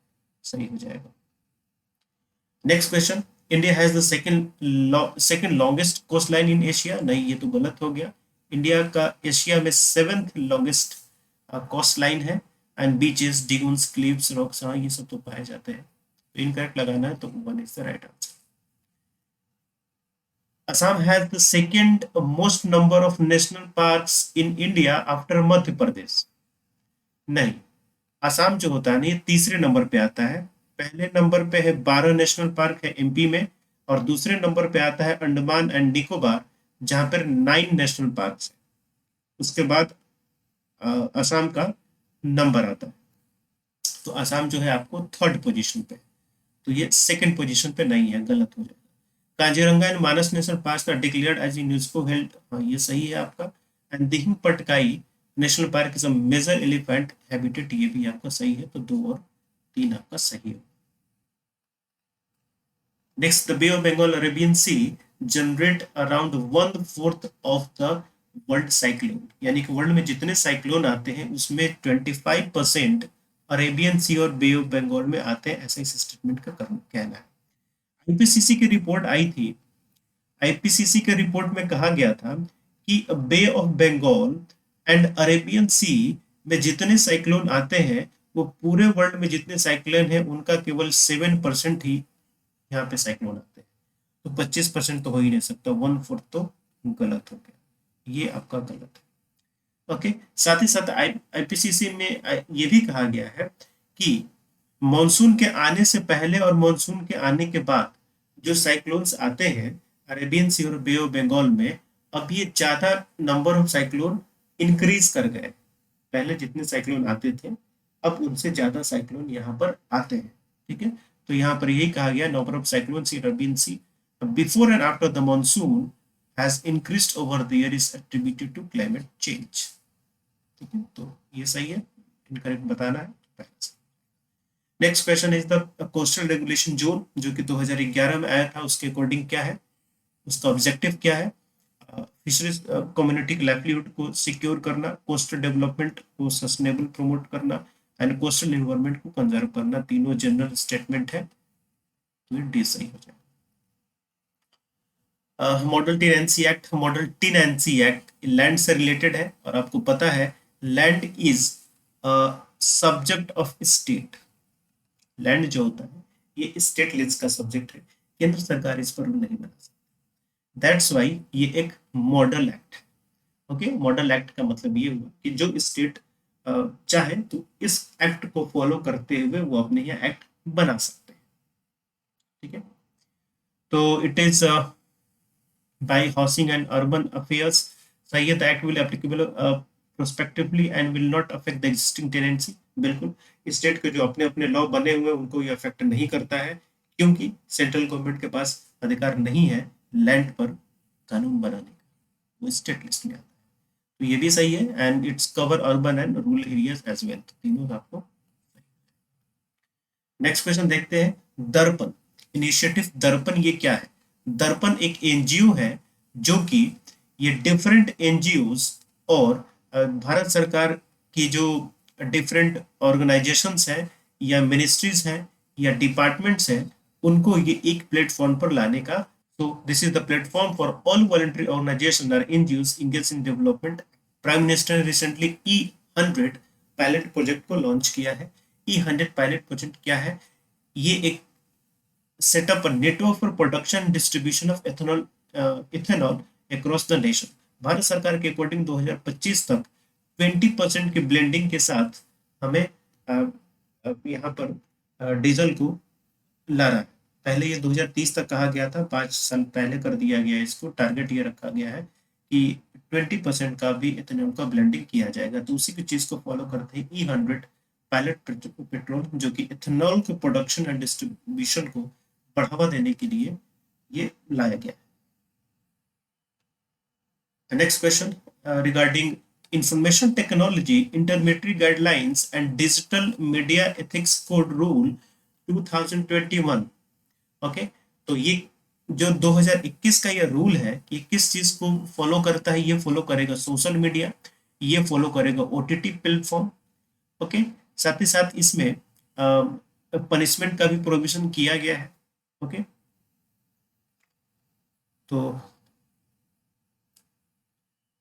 सही हो जाएगा। Next question, India has the second longest coastline in Asia. नहीं, ये तो गलत हो गया। इंडिया का एशिया में 7th लॉन्गेस्ट कोस्ट लाइन है। And beaches, dunes, cliffs, rocks, हाँ ये सब तो पाए जाते हैं। तो इनकरेक्ट लगाना है, तो 1 is the right answer. Assam has the second most number of national parks in India after Madhya Pradesh. नहीं, असम जो होता है ना, ये तीसरे नंबर पे आता है। पहले नंबर पे है 12 नेशनल पार्क है एमपी में, और दूसरे नंबर पे आता है अंडमान एंड निकोबार, जहां पर 9 नेशनल पार्क है। उसके बाद असम का नंबर आता है, तो असम जो है आपको 3rd पोजीशन पे, तो ये 2nd पोजीशन पे नहीं है, गलत हो जाएगा। Kaziranga and Manas national park का डिक्लेयर्ड एज यूनेस्को हेल्ड, हाँ ये सही है आपका। And Dihing Patkai national park is a major elephant habitat, ये भी आपका सही है, तो 2 और 3 आपका सही है। Next, the bay of Bengal Arabian sea generate around 1/4 of the world cyclone. यानी कि वर्ल्ड में जितने साइक्लोन आते हैं उसमें 25% अरेबियन सी और बे ऑफ बंगाल में आते हैं, ऐसा इस स्टेटमेंट का कहना है। आईपीसीसी की रिपोर्ट आई थी, आईपीसीसी के रिपोर्ट में कहा गया था कि बे ऑफ बंगाल एंड अरेबियन सी में जितने साइक्लोन आते हैं, वो पूरे वर्ल्ड में जितने साइक्लोन हैं उनका केवल 7% ही यहाँ पे साइक्लोन आते हैं। तो 25% तो हो ही नहीं सकता, 1/4 तो गलत हो गया, ये आपका गलत है। ओके, साथ ही साथ आईपीसीसी में ये भी कहा गया है कि मॉनसून के आने से पहले और मॉनसून के आने के बाद जो साइक्लोन्स आते हैं अरेबियन सी और बे ऑफ बंगाल में, अब ये ज्यादा नंबर ऑफ साइक्लोन इंक्रीज कर गए। पहले जितने साइक्लोन आते थे, अब उनसे ज्यादा साइक्लोन यहाँ पर आते हैं। ठीक है, तो यहाँ पर यही कहा गया, number of cyclones in Arabian sea before and after the monsoon has increased over the year is attributed to climate change. ठीक है, तो ये सही है, इनकरेक्ट बताना है पहले से। Next question is the coastal regulation zone, जो कि 2011 में आया था, उसके अकॉर्डिंग क्या है, उसका ऑब्जेक्टिव क्या है? फिशरीज कम्युनिटी की लाइवलीहुड को सिक्योर करना, कोस्टल डेवलपमेंट को सस्टेनेबल प्रमोट करना, एंड कोस्टल एनवायरनमेंट को कंजर्व करना। तीनों जनरल स्टेटमेंट है, तो ये डी सही हो जाएगा। मॉडल टेनेंसी एक्ट लैंड से रिलेटेड है, और आपको पता है land is subject of state. Land जो होता है ये स्टेट लीज का सब्जेक्ट है, केंद्र सरकार इस पर रूल नहीं बना सकती। दैट्स वाई ये एक model act. Okay, model act का मतलब ये हुआ कि जो स्टेट चाहे तो इस एक्ट को फॉलो करते हुए वो अपने यहाँ एक्ट बना सकते हैं। ठीक है, तो it is by housing and urban affairs, सही है, the act will applicable prospectively and will not affect the existing tenancy। बिल्कुल, स्टेट के जो अपने अपने लॉ बने हुए हैं उनको ये अफेक्ट नहीं करता है, क्योंकि सेंट्रल गवर्नमेंट के पास अधिकार नहीं है लैंड पर कानून बनाने का, वो स्टेट लिस्ट में आता है। तो ये भी सही है, and its cover urban and rural areas as well. तो तीनों आपको। नेक्स्ट क्वेश्चन देखते हैं, दर्पण इनिशिएटिव। दर्पण ये क्या है? दर्पण एक एनजीओ है जो कि ये डिफरेंट एनजीओज और भारत सरकार की जो डिफरेंट ऑर्गेनाइजेशंस हैं या मिनिस्ट्रीज हैं या डिपार्टमेंट्स हैं, उनको ये एक प्लेटफॉर्म पर लाने का। So this is the platform for all voluntary organizations or NGOs engaged in development। Prime minister ने रिसेंटली E100 पायलट प्रोजेक्ट को लॉन्च किया है। E100 पायलट प्रोजेक्ट क्या है? ये एक setup network for production distribution of ethanol across the nation. Bharat सरकार के अकॉर्डिंग 2025 तक 20% की ब्लेंडिंग के साथ हमें यहाँ पर डीजल को ला रहा है। पहले ये 2030 तक कहा गया था, 5 साल पहले कर दिया गया, इसको टारगेट ये रखा गया है कि 20% का भी इथेनॉल का ब्लेंडिंग किया जाएगा। तो उसी की चीज को फॉलो करते हैं E100 पायलट पेट्रोल, जो कि इथेनॉल के प्रोडक्शन एंड डिस्ट्रीब्यूशन को बढ़ावा देने के लिए ये लाया गया है। Next question regarding information technology intermediate guidelines and digital media ethics code rule 2021। Okay, तो ये जो 2021 का ये रूल है, ये किस चीज को फॉलो करता है? ये फॉलो करेगा सोशल मीडिया, ये फॉलो करेगा OTT प्लेटफॉर्म। ओके, साथ ही साथ इसमें पनिशमेंट का भी प्रोविजन किया गया है। ओके, तो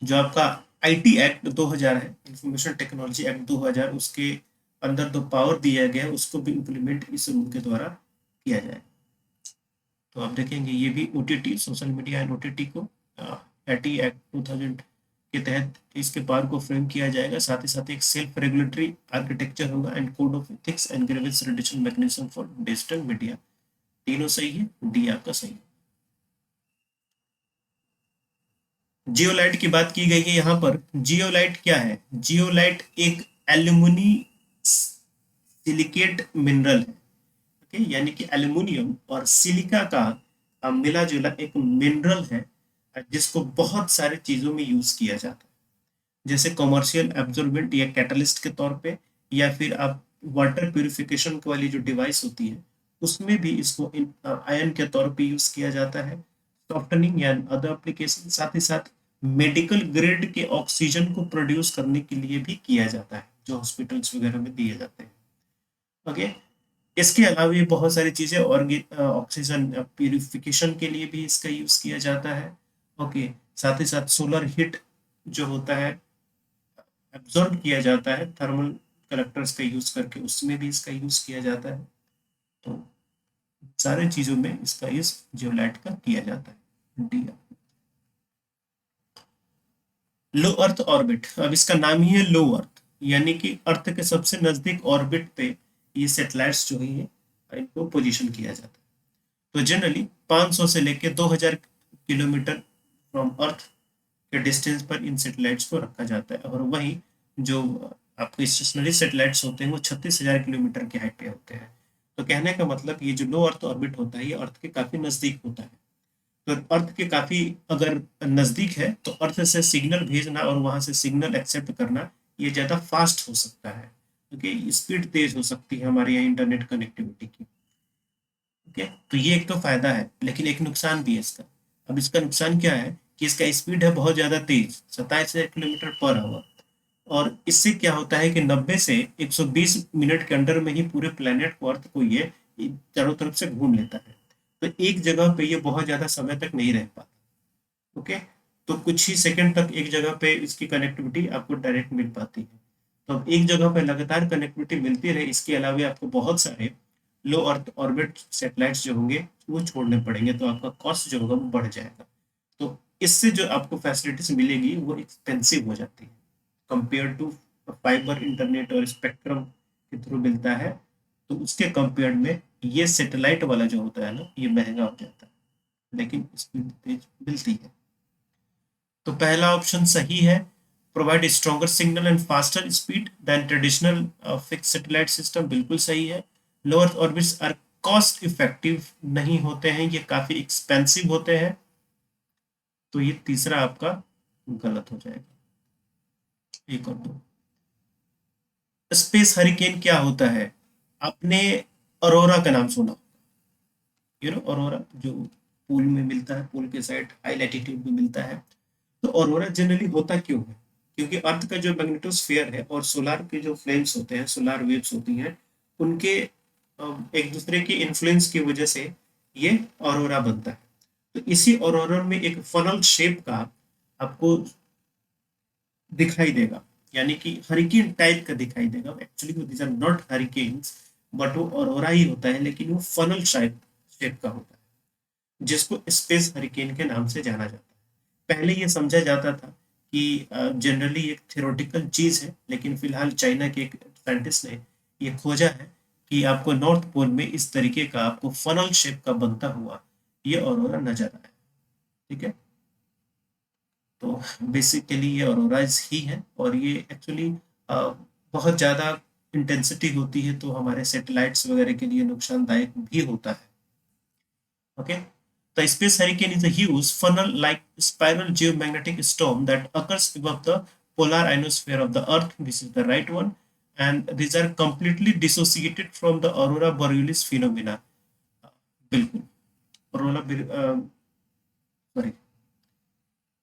जो आपका IT एक्ट 2000 है, इंफॉर्मेशन टेक्नोलॉजी एक्ट 2000, उसके अंदर जो पावर दिया गया है उसको भी इम्प्लीमेंट इस रूल के द्वारा किया जाए। तो आप देखेंगे ये भी OTT social media and OTT को IT एक्ट 2000 के तहत इसके पावर को फ्रेम किया जाएगा। साथ ही साथ एक सेल्फ रेगुलेटरी आर्किटेक्चर होगा and code of ethics and grievance reduction mechanism for digital media. तीनों सही है, डी आपका सही है। जियोलाइट की बात की गई है यहाँ पर। जियोलाइट क्या है? जियोलाइट एक एल्यूमिनी सिलिकेट मिनरल है। ओके, यानी कि एल्यूमिनियम और सिलिका का मिला जुला एक मिनरल है, जिसको बहुत सारे चीजों में यूज किया जाता है, जैसे कमर्शियल एब्जॉर्बेंट या कैटलिस्ट के तौर पे, या फिर आप वाटर प्यूरिफिकेशन वाली जो डिवाइस होती है उसमें भी इसको आयन के तौर पे यूज किया जाता है, सॉफ्टनिंग या अदर एप्लीकेशन। साथ ही साथ मेडिकल ग्रेड के ऑक्सीजन को प्रोड्यूस करने के लिए भी किया जाता है, जो हॉस्पिटल्स वगैरह में दिए जाते हैं। ओके, इसके अलावा भी बहुत सारी चीजें, ऑक्सीजन प्यूरिफिकेशन के लिए भी इसका यूज किया जाता है। ओके, साथ ही साथ सोलर हीट जो होता है एब्जॉर्ब किया जाता है थर्मल कलेक्टर्स का यूज करके, उसमें भी इसका यूज किया जाता है। तो सारे चीजों में इसका यूज जियोलाइट का किया जाता है। डी। लो अर्थ ऑर्बिट, अब इसका नाम ही है लो अर्थ, यानी कि अर्थ के सबसे नजदीक ऑर्बिट पे ये सैटेलाइट्स जो है इनको पोजीशन किया जाता है। तो जनरली 500 से लेकर 2000 किलोमीटर फ्रॉम अर्थ के डिस्टेंस पर इन सैटेलाइट्स को रखा जाता है, और वहीं जो आपके स्टेशनरी सैटेलाइट्स होते हैं वो 36,000 किलोमीटर की हाइट पे होते हैं। तो कहने का मतलब ये जो लो अर्थ ऑर्बिट होता है ये अर्थ के काफी नजदीक होता है। तो अर्थ के काफी अगर नजदीक है तो अर्थ से सिग्नल भेजना और वहां से सिग्नल एक्सेप्ट करना ये ज्यादा फास्ट हो सकता है, क्योंकि स्पीड तेज हो सकती है हमारे यहाँ इंटरनेट कनेक्टिविटी की। ओके, तो ये एक तो फायदा है, लेकिन एक नुकसान भी है इसका। अब इसका नुकसान क्या है कि इसका स्पीड है बहुत ज्यादा तेज, 27,000 किलोमीटर पर आवर, और इससे क्या होता है कि 90 से 120 मिनट के अंदर में ही पूरे प्लेनेट को, अर्थ को ये चारों तरफ से घूम लेता है। तो एक जगह पे ये बहुत ज्यादा समय तक नहीं रह पाता। ओके, तो कुछ ही सेकंड तक एक जगह पे इसकी कनेक्टिविटी आपको डायरेक्ट मिल पाती है। तो अब एक जगह पे लगातार कनेक्टिविटी मिलती रहे, इसके अलावा आपको बहुत सारे लो अर्थ ऑर्बिट सैटेलाइट्स जो होंगे वो छोड़ने पड़ेंगे, तो आपका कॉस्ट जो होगा वो बढ़ जाएगा। तो इससे जो आपको फैसिलिटीज मिलेगी वो एक्सपेंसिव हो जाती है कंपेयर टू फाइबर इंटरनेट और स्पेक्ट्रम के थ्रू मिलता है। तो उसके कंपेयर में ये सैटेलाइट वाला जो होता है ना, ये महंगा हो जाता है, लेकिन स्पीड तेज मिलती है। तो पहला ऑप्शन सही है, provide stronger signal and faster speed than traditional fix satellite system, बिल्कुल सही है। Lower orbits are cost effective नहीं होते हैं, ये काफी एक्सपेंसिव होते हैं, तो ये तीसरा आपका गलत हो जाएगा। एक और दो, स्पेस हरिकेन क्या होता है? आपने अरोरा का नाम सुना, अरोरा जो पूल में मिलता है, पूल के साइड हाई लैटिट्यूड में मिलता है। तो ऑरोरा जनरली होता क्यों है? क्योंकि अर्थ का जो मैग्नेटोस्फीयर है और सोलार के जो फ्लेम्स होते हैं, सोलार वेव्स होती हैं, उनके एक दूसरे के इन्फ्लुएंस की वजह से ये ऑरोरा बनता है। तो इसी ऑरोरा में एक फनल शेप का आपको दिखाई देगा, यानी कि हरिकेन टाइप का दिखाई देगा। एक्चुअली वो these are not hurricanes, but वो ऑरोरा ही होता है, लेकिन वो फनल शेप का होता है, जिसको स्पेस हरिकेन के नाम से जाना जाता है। पहले ये समझा जाता था कि जनरली एक थ्योरेटिकल चीज है, लेकिन फिलहाल चाइना के एक साइंटिस्ट ने ये खोजा है कि आपको नॉर्थ पोल में इस तरीके का आपको फनल शेप का बनता हुआ ये ऑरोरा नजर आया। ठीक है, तो बेसिकली ये ऑरोराज ही है, और ये एक्चुअली बहुत ज़्यादा इंटेंसिटी होती है, तो हमारे सैटेलाइट्स वगैरह के लिए नुकसानदायक भी होता है। Okay, the space hurricane is a huge funnel-like spiral geomagnetic storm that occurs above the polar ionosphere of the Earth. This is the right one, and these are completely dissociated from the aurora borealis phenomena. बिल्कुल, aurora sorry,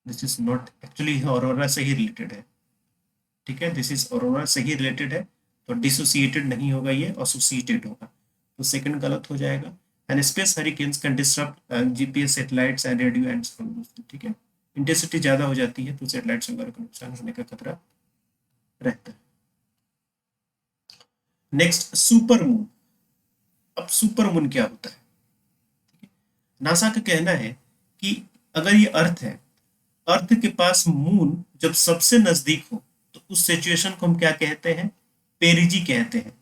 this is not actually aurora से ही related है। ठीक है, this is aurora से ही related है, तो dissociated नहीं होगा, ये एसोसिएटेड होगा, तो सेकंड गलत हो जाएगा। And space hurricanes can disrupt GPS satellites and radio ends. ठीक है, इंटेंसिटी ज्यादा हो जाती है तो सैटेलाइट्स वगैरह को नुकसान होने का खतरा रहता है। Next, super moon. अब सुपर मून क्या होता है? नासा का कहना है कि अगर ये अर्थ है, अर्थ के पास मून जब सबसे नजदीक हो, तो उस सिचुएशन को हम क्या कहते हैं? पेरिजी कहते हैं।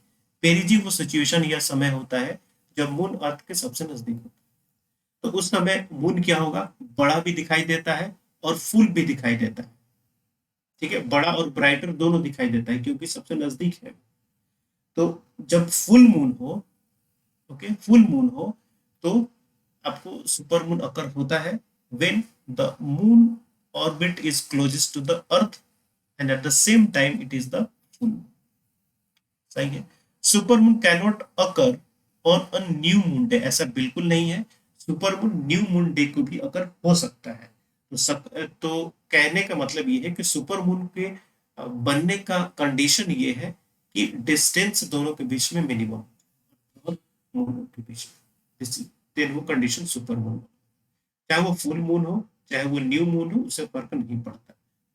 पेरिजी वो सिचुएशन या समय होता है जब मून अर्थ के सबसे नजदीक होता है। तो उस समय मून क्या होगा? बड़ा भी दिखाई देता है और फुल भी दिखाई देता है। ठीक है, बड़ा और ब्राइटर दोनों दिखाई देता है क्योंकि सबसे नजदीक है। तो जब फुल मून हो, ओके, फुल मून हो, तो आपको सुपर मून अकर होता है when the moon orbit is closest to the earth and at the same time it is the full moon. सही है। Super moon cannot occur on a new moon day, ऐसा बिल्कुल नहीं है। Super moon new moon day को भी अकर हो सकता है। तो कहने का मतलब ये है कि सुपर मून के बनने का कंडीशन ये है कि डिस्टेंस दोनों के बीच में मिनिमम और मून के बीच में, देन वो कंडीशन सुपर मून, चाहे वो फुल मून हो चाहे वो न्यू मून हो, उससे फर्क नहीं पड़ता,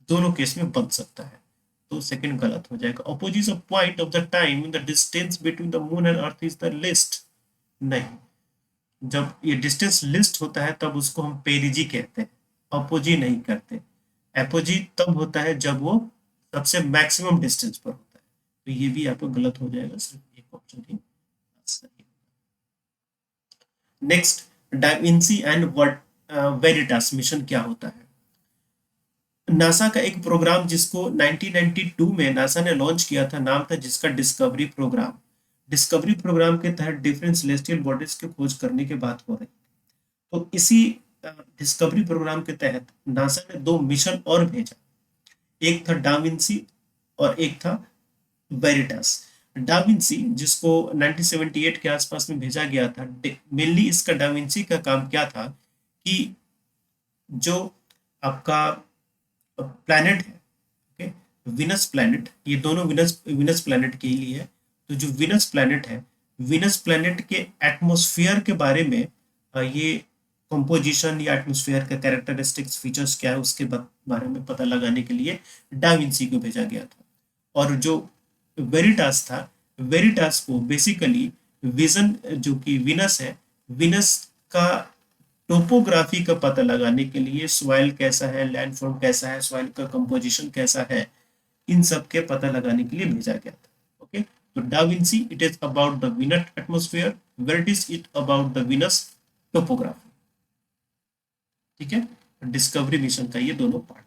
दोनों केस में बन सकता है। तो सेकंड गलत हो जाएगा। Opposite of point of the time in the distance between the moon and earth is the list. नहीं, जब ये डिस्टेंस लिस्ट होता है तब उसको हम पेरिजी कहते हैं, अपोजी नहीं करते। एपोजी तब होता है जब वो सबसे मैक्सिमम डिस्टेंस पर होता है। तो ये भी आपको गलत हो जाएगा, सिर्फ एक ऑप्शन ही सही। Next, DaVinci and Veritas mission क्या होता है? नासा का एक प्रोग्राम जिसको 1992 में नासा ने लॉन्च किया था, नाम था जिसका डिस्कवरी प्रोग्राम। डिस्कवरी प्रोग्राम के तहत डिफरेंट सेलेस्टियल बॉडीज की खोज करने की बात हो रही। तो इसी डिस्कवरी प्रोग्राम के तहत नासा ने 2 मिशन और भेजा, एक था डाविंसी और एक था वेरिटास। डाविंसी जिसको 1978 के आसपास में भेजा गया था, मेनली इसका डाविंसी का काम क्या था कि जो आपका प्लैनेट है, ओके, विनस प्लैनेट, ये दोनों विनस प्लैनेट के लिए है। तो जो विनस प्लैनेट है, विनस प्लैनेट के एटमॉस्फेयर के बारे में ये कंपोजिशन या एटमॉस्फेयर का कैरेक्टरिस्टिक्स फीचर्स क्या है उसके बारे में पता लगाने के लिए डा विंसी को भेजा गया था। और जो वेरिटास था, वेरिटास को बेसिकली विजन जो कि विनस है, विनस का टोपोग्राफी का पता लगाने के लिए, सॉइल कैसा है, लैंडफॉर्म कैसा है, सॉइल का कंपोजिशन कैसा है, इन सब के पता लगाने के लिए भेजा गया था। ओके, तो da Vinci it is about the Venus atmosphere, Veritas it about the Venus topography. ठीक है, डिस्कवरी मिशन का ये दोनों पार्ट।